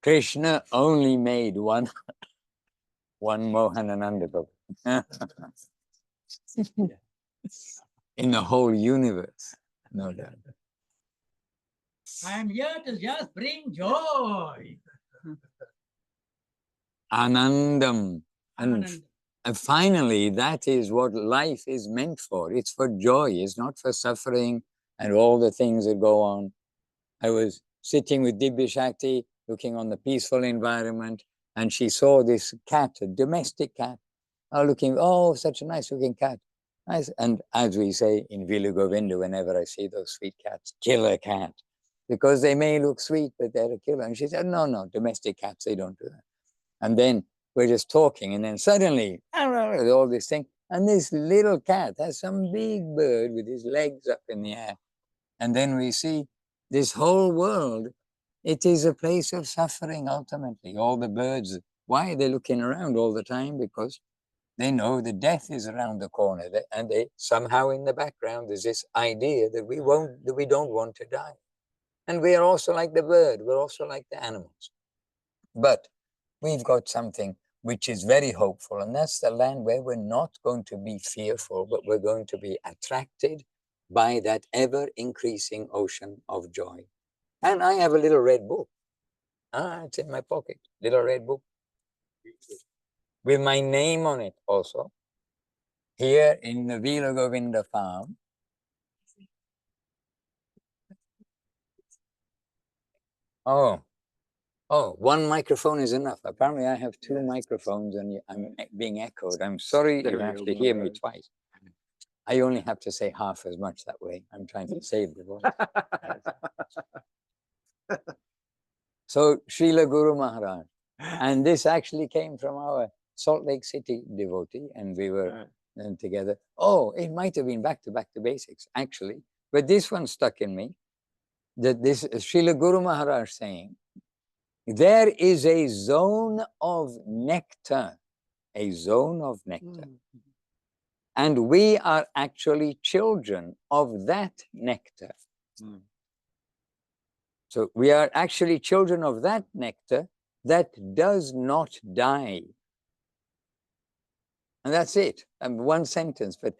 Krishna only made one Mohanananda Prabhu. In the whole universe, no doubt. I'm here to just bring joy. Anandam. Ananda. And finally, that is what life is meant for. It's for joy. It's not for suffering and all the things that go on. I was sitting with Dibya Shakti, looking on the peaceful environment, and she saw this cat, a domestic cat, such a nice looking cat. Nice. And as we say in Vila Govinda, whenever I see those sweet cats, killer cat, because they may look sweet, but they're a killer. And she said, no, domestic cats, they don't do that. And then we're just talking, and then suddenly, all this thing, and this little cat has some big bird with his legs up in the air. And then we see this whole world It is a place of suffering ultimately. All the birds, why are they looking around all the time? Because they know that death is around the corner, and they somehow in the background there's this idea that we don't want to die. And we are also like the bird, we're also like the animals. But we've got something which is very hopeful, and that's the land where we're not going to be fearful, but we're going to be attracted by that ever increasing ocean of joy. And I have a little red book. It's in my pocket, little red book with my name on it also. Here in the Vila Govinda farm. Oh, one microphone is enough. Apparently I have two microphones and I'm being echoed. I'm sorry you have to hear me twice. I only have to say half as much that way. I'm trying to save the voice. So Srila Guru Maharaj. And this actually came from our Salt Lake City devotee, and we were together. Oh, it might have been back to basics, actually. But this one stuck in me, that this Srila Guru Maharaj saying, there is a zone of nectar, a zone of nectar. And we are actually children of that nectar. So we are actually children of that nectar that does not die. And that's it. One sentence, but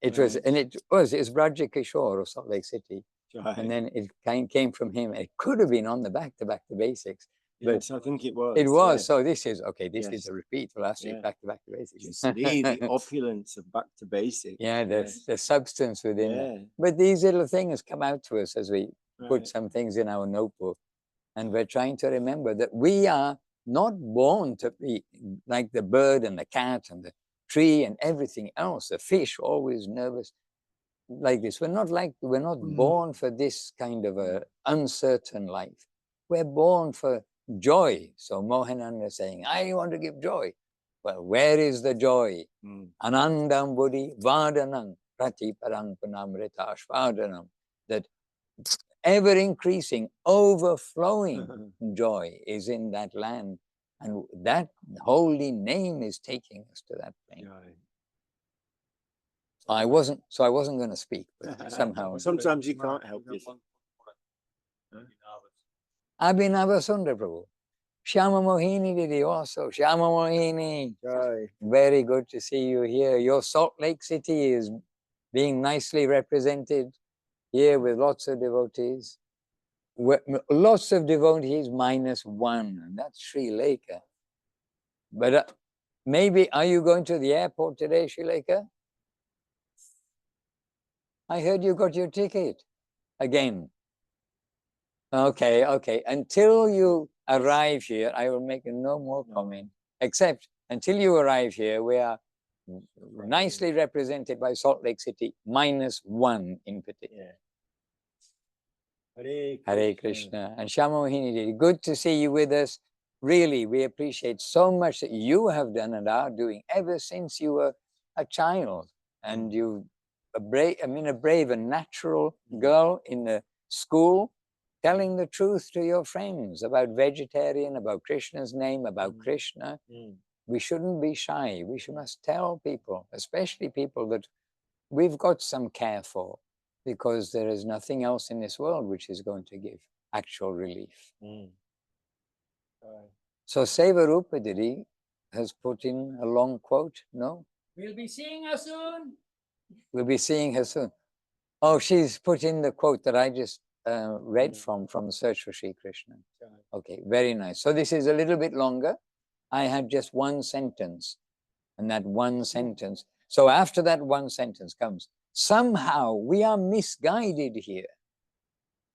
it was, and it's Braja Kishore of Salt Lake City. Right. And then it came from him. It could have been on the back to basics. Yes, I think it was. It was. Yeah. So this is, okay, this is a repeat for last week, back to basics. You see the opulence of back to basics. Yeah, the substance within it. But these little things come out to us as we put some things in our notebook. And we're trying to remember that we are not born to be like the bird and the cat and the tree and everything else, the fish, always nervous like this. We're not born for this kind of a uncertain life. We're born for joy. So Mohananda is saying, I want to give joy. Well, where is the joy? Anandam buddhi vadanam prati parampanamrita ashvadanam. That ever increasing, overflowing joy is in that land. And that holy name is taking us to that plane. I wasn't going to speak, but somehow. Sometimes you can't help it. Abhinava Sundar Prabhu. Shyama Mohini did he also. Shyama Mohini. Very good to see you here. Your Salt Lake City is being nicely represented here with lots of devotees. Lots of devotees -1, and that's Sri Lanka. But maybe, are you going to the airport today, Sri Lanka? I heard you got your ticket again. Okay. Until you arrive here, I will make no more comment, except until you arrive here, we are nicely represented by Salt Lake City, -1 in particular. Hare Krishna. And Shyamohini, good to see you with us. Really, we appreciate so much that you have done and are doing ever since you were a child. And you, a brave and natural girl in the school, telling the truth to your friends about vegetarian, about Krishna's name, about Krishna. We shouldn't be shy. We must tell people, especially people that we've got some care for, because there is nothing else in this world which is going to give actual relief. So Seva Rupadiri has put in a long quote, no? We'll be seeing her soon. We'll be seeing her soon. Oh, she's put in the quote that I just read from Search for Sri Krishna. Okay, very nice. So this is a little bit longer. I had just one sentence, and that one sentence. So after that one sentence comes, somehow we are misguided here,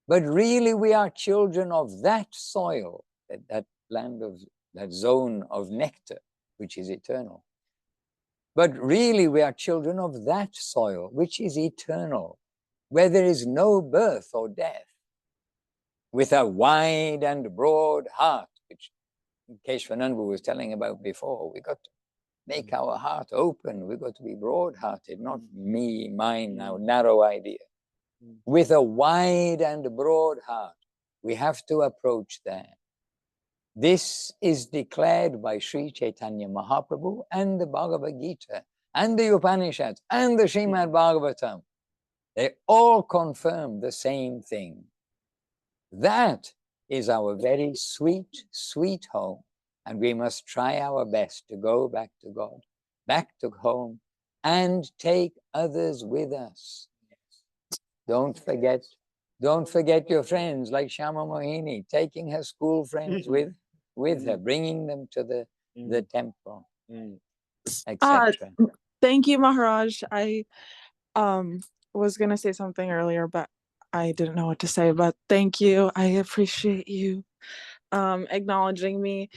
but really we are children of that soil, that land of, that zone of nectar, which is eternal. But really we are children of that soil, which is eternal, where there is no birth or death, with a wide and broad heart, which Keshwananda was telling about before. We got to make our heart open. We've got to be broad-hearted, not me, mine, now narrow idea. With a wide and broad heart, We have to approach there. This is declared by Sri Chaitanya Mahaprabhu and the Bhagavad Gita and the Upanishads and the Srimad Bhagavatam. They all confirm the same thing. That is our very sweet, sweet home. And we must try our best to go back to God, back to home, and take others with us. Don't forget your friends like Shama Mohini, taking her school friends with her, bringing them to the temple, etc. Thank you, Maharaj. I was gonna say something earlier, but I didn't know what to say. But thank you. I appreciate you acknowledging me.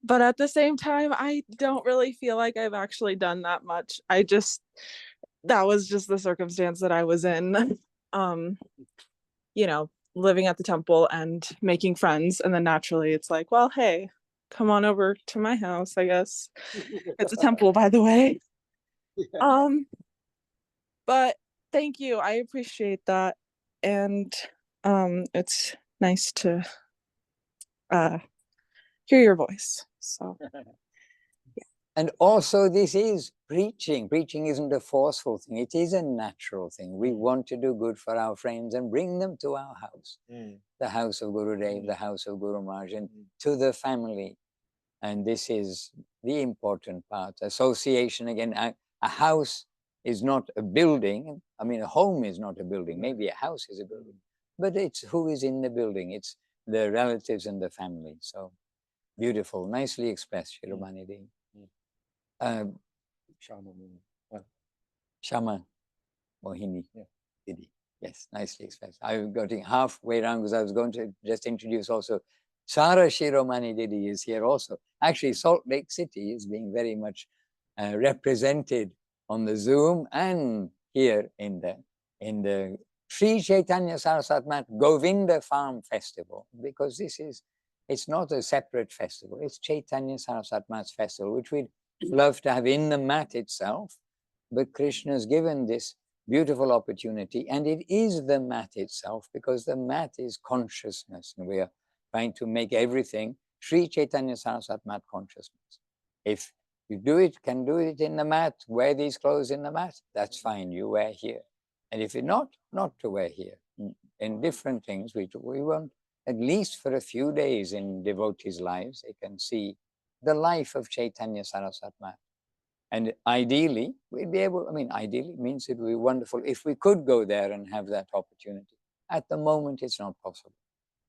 But at the same time, I don't really feel like I've actually done that much. That was just the circumstance that I was in. You know, living at the temple and making friends. And then naturally it's like, well, hey, come on over to my house, I guess. It's a temple, by the way. But thank you. I appreciate that. And it's nice to hear your voice. So And also this is preaching. Preaching isn't a forceful thing. It is a natural thing. We want to do good for our friends and bring them to our house. The house of Gurudev, the house of Guru Maharaj, and to the family. And this is the important part. Association, again, a house is not a building. I mean, a home is not a building. Maybe a house is a building. But it's who is in the building. It's the relatives and the family. So beautiful, nicely expressed, Shiromani Devi. Shama Mohini Didi. Yes, nicely expressed. I got it halfway around because I was going to just introduce also Sara Shiromani Didi is here also. Actually, Salt Lake City is being very much represented on the Zoom and here in the Sri Chaitanya Saraswat Mat Govinda Farm Festival, because it's not a separate festival. It's Chaitanya Saraswat Mat's festival, which we'd love to have in the mat itself, but Krishna has given this beautiful opportunity, and it is the mat itself, because the mat is consciousness, and we are trying to make everything Sri Chaitanya Saraswat Mat consciousness. If you can do it in the mat, wear these clothes in the mat, that's fine, you wear here. And if you're not to wear here. In different things, we want, at least for a few days in devotees' lives, they can see the life of Chaitanya Saraswat Mat. And ideally, we'd be able, ideally means it would be wonderful if we could go there and have that opportunity. At the moment, it's not possible.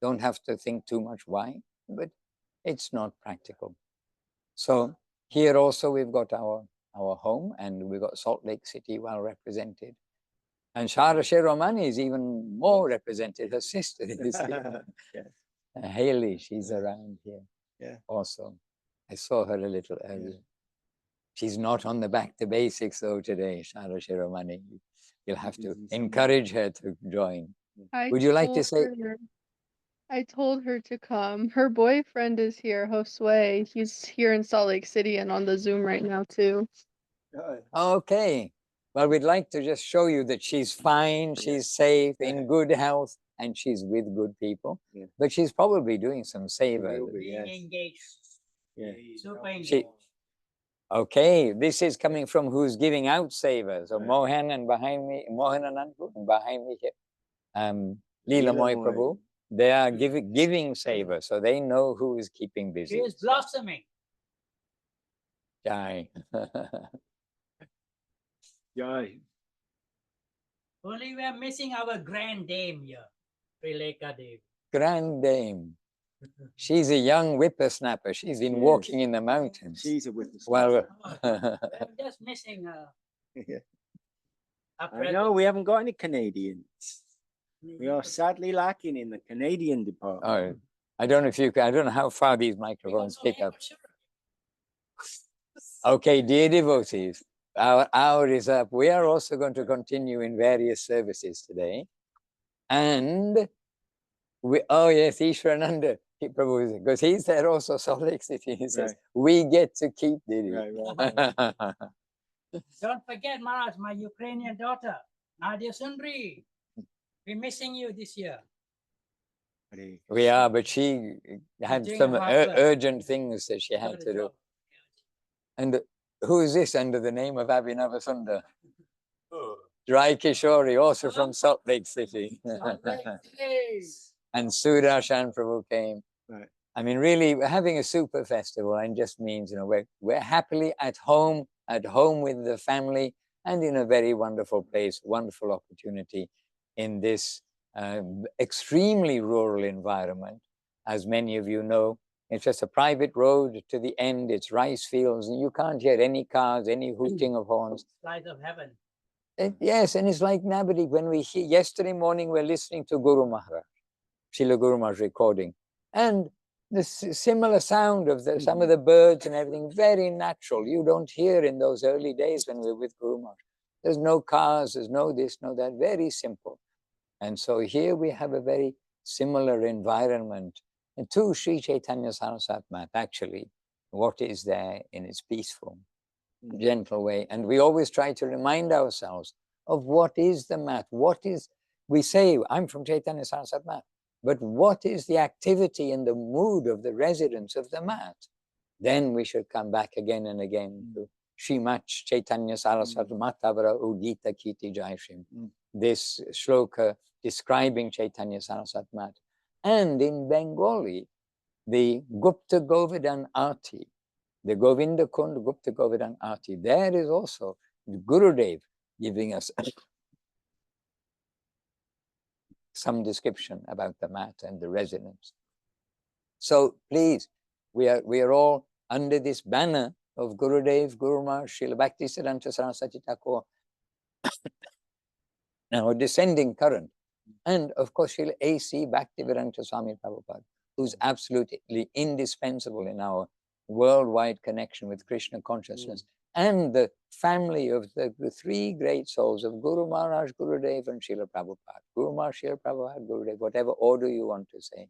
Don't have to think too much why, but it's not practical. So here also we've got our home, and we've got Salt Lake City well represented. And Shara Shiromani is even more represented. Her sister is here. Haley, she's around here also. I saw her a little earlier. She's not on the back to basics though today, Shara Shiromani. You'll have to encourage her to join. Would you like to say? I told her to come. Her boyfriend is here, Josue. He's here in Salt Lake City and on the Zoom right now too. Okay. Well, we'd like to just show you that she's fine, she's safe, in good health, and she's with good people. But she's probably doing some seva. Engaged. Super engaged. Okay, this is coming from who's giving out seva. So Mohan and behind me, Mohan and Anpu, and behind me here, Leela Moy Prabhu. They are giving seva, so they know who is keeping busy. She is blossoming. Jai. Jai. Only we are missing our grand dame here, Prileka Devi. Grand Dame. She's a young whippersnapper. She's been walking in the mountains. She's a whippersnapper. Well, I'm just missing I know we haven't got any Canadians. We are sadly lacking in the Canadian department. I don't know if you can, I don't know how far these microphones pick up. Okay, dear devotees, our hour is up. We are also going to continue in various services today. And yes, Ishwarananda Prabhu, because he's there also, Salt Lake City. He says, we get to keep Didi. Don't forget, Maharaj, my Ukrainian daughter, Nadia Sundri. We're missing you this year. We are, but she had doing some hard work. urgent things that she had to do. And who is this under the name of Abhinavasundar? Rai Kishori, also from Salt Lake City. And Sudarshan Prabhu came. Right. I mean, really, we're having a super festival, and just means, you know, we're happily at home with the family, and in a very wonderful place, wonderful opportunity in this extremely rural environment. As many of you know, it's just a private road to the end. It's rice fields, and you can't hear any cars, any hooting of horns. Light of heaven. Yes, and it's like Nabadi. When we hear, yesterday morning, we're listening to Guru Maharaj, Srila Guru Maharaj recording, and the similar sound of some of the birds and everything, very natural. You don't hear in those early days when we're with Guru Maharaj. There's no cars, there's no this, no that, very simple. And so here we have a very similar environment. And to Sri Chaitanya Saraswat Mat, actually, what is there in its peaceful, gentle way. And we always try to remind ourselves of what is the mat. What is, we say, I'm from Chaitanya Saraswat Mat, but what is the activity and the mood of the residents of the mat? Then we should come back again and again to Shrimat Chaitanya Saraswat Matavara Udita Kiti Jaishrim. This shloka describing Chaitanya Saraswat Mat. And in Bengali, the Gupta Govardhan Arti, the Govinda Kund Gupta Govardhan Arti, there is also Gurudev giving us some description about the mat and the residents. So please, we are all under this banner of Gurudev, Guru Maharaj, Srila Bhaktisiddhanta Saraswati Thakur, now a descending current, and of course Srila A.C. Bhaktivedanta Swami Prabhupada, who's absolutely indispensable in our worldwide connection with Krishna consciousness, and the family of the three great souls of Guru Maharaj, Gurudev, and Srila Prabhupada. Guru Maharaj, Srila Prabhupada, Gurudev, whatever order you want to say.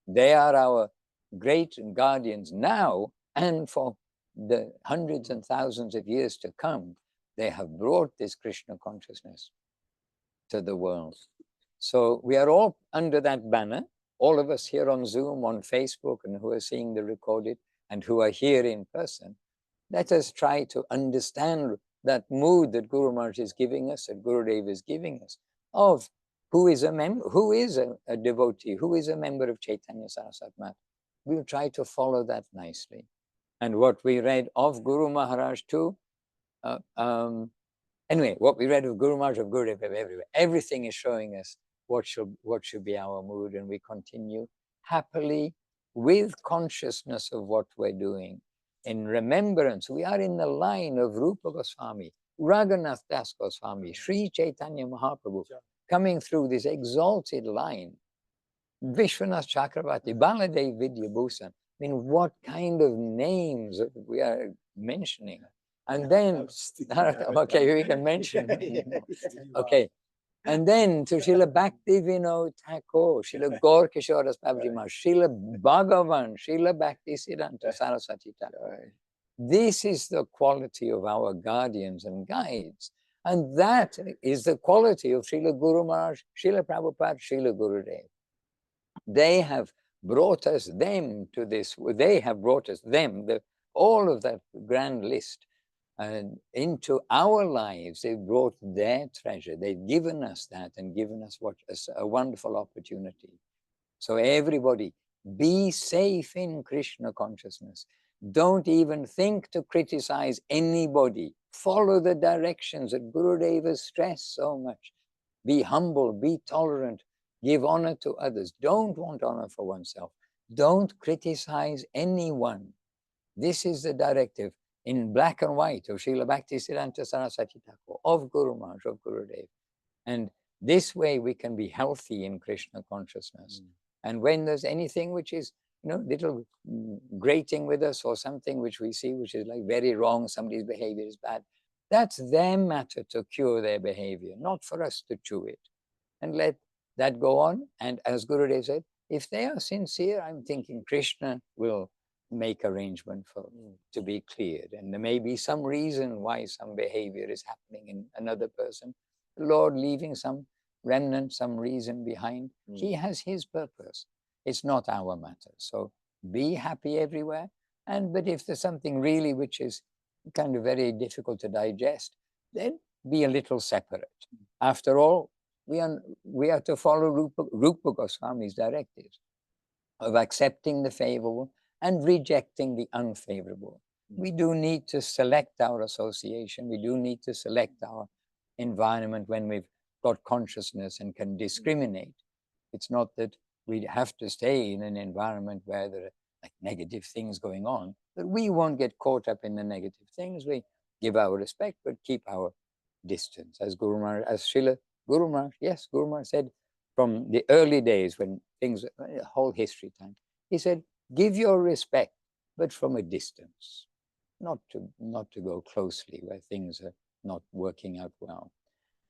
They are our great guardians now and for the hundreds and thousands of years to come. They have brought this Krishna consciousness to the world. So we are all under that banner, all of us here on Zoom, on Facebook, and who are seeing the recorded, and who are here in person. Let us try to understand that mood that Guru Maharaj is giving us, that Gurudev is giving us, of who is a member, who is a devotee, who is a member of Chaitanya Saraswat Mat. We'll try to follow that nicely. And what we read of Guru Maharaj too, anyway, what we read of Guru Maharaj, of Gurudev, everywhere, everything is showing us what should be our mood, and we continue happily with consciousness of what we're doing. In remembrance, we are in the line of Rupa Goswami, Raghunath Das Goswami, Sri Chaitanya Mahaprabhu, coming through this exalted line. Vishwanath Chakravarti, Baladev Vidyabhusan. I mean, what kind of names we are mentioning? And then, okay, we can mention. Okay. And then to Srila Bhakti Vinod Thakur, Srila Gaur Kishoras Babaji Maharaj, Srila Bhagavan, Srila Bhakti Siddhanta Saraswati Thakur. This is the quality of our guardians and guides. And that is the quality of Srila Guru Maharaj, Srila Prabhupada, Srila Gurudev. They have brought us them to this, they have brought us them, all of that grand list. And into our lives, they've brought their treasure. They've given us that and given us a wonderful opportunity. So everybody, be safe in Krishna consciousness. Don't even think to criticize anybody. Follow the directions that Gurudev has stressed so much. Be humble, be tolerant, give honor to others. Don't want honor for oneself. Don't criticize anyone. This is the directive in black and white of Srila Bhaktisiddhanta Saraswati Thakur, of Guru Maharaj, of Gurudev. And this way we can be healthy in Krishna consciousness. And when there's anything which is, little grating with us, or something which we see which is like very wrong, somebody's behavior is bad, that's their matter to cure their behavior, not for us to chew it. And let that go on. And as Gurudev said, if they are sincere, I'm thinking Krishna will make arrangement to be cleared. And there may be some reason why some behavior is happening in another person. The Lord leaving some remnant, some reason behind. He has his purpose. It's not our matter. So be happy everywhere. But if there's something really which is kind of very difficult to digest, then be a little separate. After all, we are to follow Rupa Goswami's directives of accepting the favorable and rejecting the unfavorable. We do need to select our association. We do need to select our environment when we've got consciousness and can discriminate. It's not that we have to stay in an environment where there are like negative things going on, but we won't get caught up in the negative things. We give our respect, but keep our distance. As Srila Guru Maharaj said from the early days when things, whole history time, he said, give your respect, but from a distance, not to go closely where things are not working out well.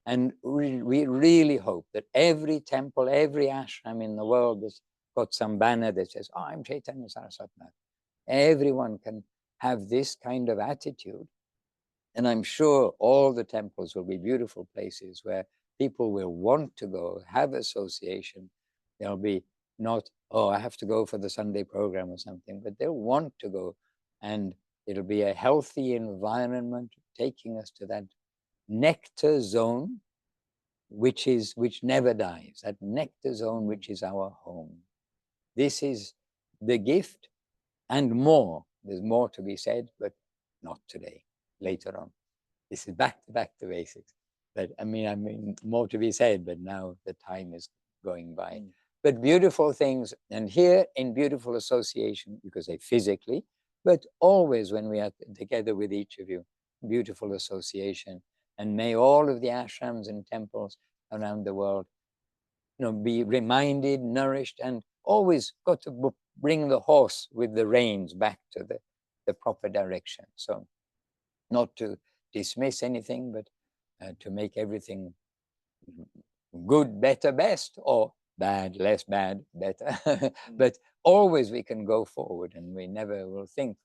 And we really hope that every temple, every ashram in the world has got some banner that says, oh, I'm Chaitanya Saraswati. Everyone can have this kind of attitude. And I'm sure all the temples will be beautiful places where people will want to go, have association. They'll be not, oh, I have to go for the Sunday program or something, but they'll want to go. And it'll be a healthy environment taking us to that nectar zone, which never dies, that nectar zone which is our home. This is the gift and more. There's more to be said, but not today, later on. This is back to basics. But I mean, more to be said, but now the time is going by. But beautiful things, and here in beautiful association, you could say physically, but always when we are together with each of you, beautiful association. And may all of the ashrams and temples around the world, be reminded, nourished, and always got to bring the horse with the reins back to the proper direction. So not to dismiss anything, but to make everything good, better, best, or bad, less bad, better. But always we can go forward, and we never will think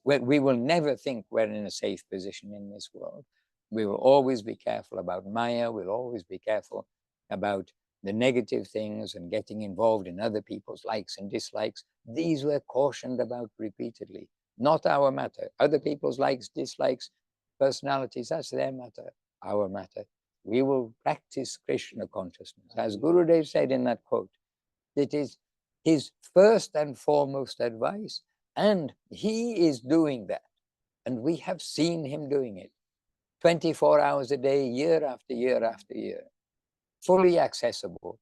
we will never think we're in a safe position in this world. We will always be careful about Maya. We'll always be careful about the negative things and getting involved in other people's likes and dislikes. These were cautioned about repeatedly. Not our matter. Other people's likes, dislikes, personalities, that's their matter. Our matter. We will practice Krishna consciousness. As Gurudev said in that quote, it is his first and foremost advice, and he is doing that. And we have seen him doing it. 24 hours a day, year after year after year. Fully accessible,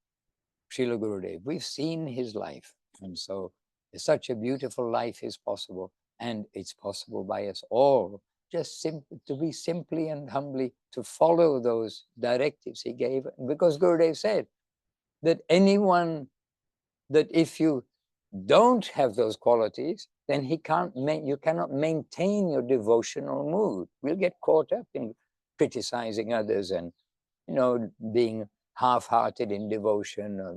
Srila Gurudev. We've seen his life. And so such a beautiful life is possible. And it's possible by us all, just to be simply and humbly to follow those directives he gave. Because Gurudev said that that if you don't have those qualities, then you cannot maintain your devotional mood. We'll get caught up in criticizing others and, being half-hearted in devotion, or,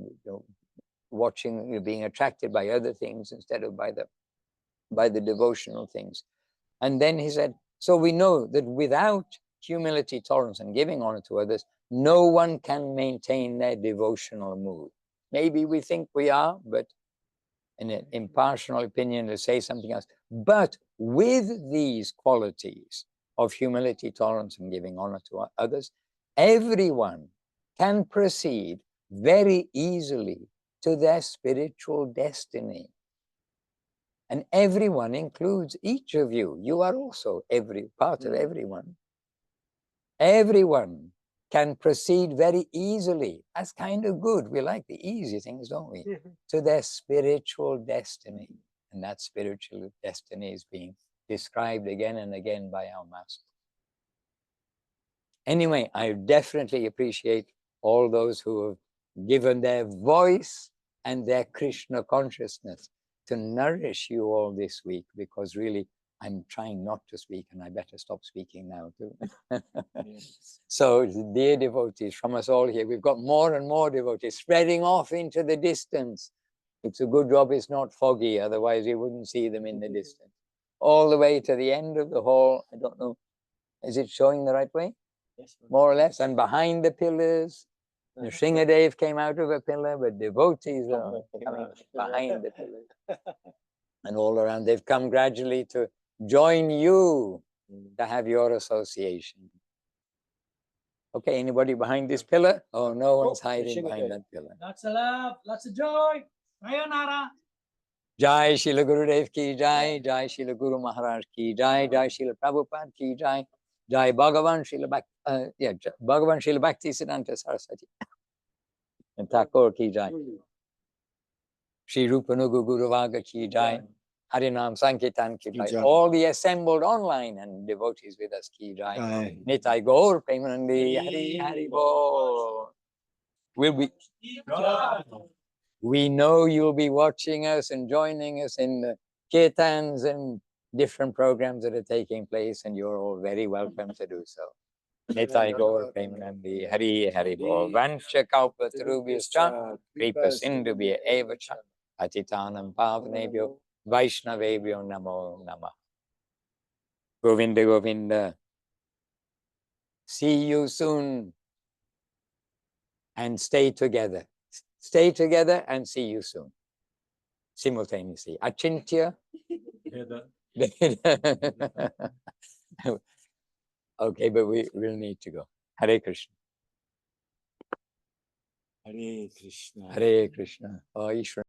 being attracted by other things instead of by the devotional things. And then he said, so we know that without humility, tolerance, and giving honor to others, no one can maintain their devotional mood. Maybe we think we are, but in an impartial opinion, to say something else. But with these qualities of humility, tolerance, and giving honor to others, everyone can proceed very easily to their spiritual destiny. And everyone includes each of you. You are also every part of everyone. Everyone can proceed very easily. That's kind of good. We like the easy things, don't we? To their spiritual destiny. And that spiritual destiny is being described again and again by our master. Anyway, I definitely appreciate all those who have given their voice and their Krishna consciousness to nourish you all this week, because really I'm trying not to speak, and I better stop speaking now too. So dear devotees, from us all here, we've got more and more devotees spreading off into the distance. It's a good job it's not foggy, otherwise you wouldn't see them in the distance. All the way to the end of the hall. I don't know, is it showing the right way? Yes, more or less, and behind the pillars, Nrsingadev came out of a pillar, but devotees are coming behind the pillar and all around. They've come gradually to join you to have your association. Okay, anybody behind this pillar? Oh, no one's hiding behind that pillar. Lots of love, lots of joy. Sayonara. Jai Srila Gurudev ki jai, Jai Srila Guru Maharaj ki jai, Jai Srila Prabhupada ki jai, Jai Bhagavan Srila Bhagavan Srila Bhakti Siddhanta Saraswati and Thakur ki jai. Shri Rupanuga Guru Vaga ki jai, Harinam Sankirtan ki jai. All the assembled online and devotees with us ki jai. Nitai Gaur Premanandi Hari Hari Bol. We know you'll be watching us and joining us in the kirtans and different programs that are taking place, and you're all very welcome to do so. Nitai Gaur Premanandi Hari Hari Bol. Vancha Kalpa Tarubhyascha Kripa Sindhubhya Evacha Patitanam Pavanebhyo Vaishnavebhyo Namo Namah. Govinda Govinda. See you soon. And stay together. Stay together and see you soon. Simultaneously. Achintya. Okay, but we will need to go. Hare Krishna. Hare Krishna. Hare Krishna. Oh, Ishvara.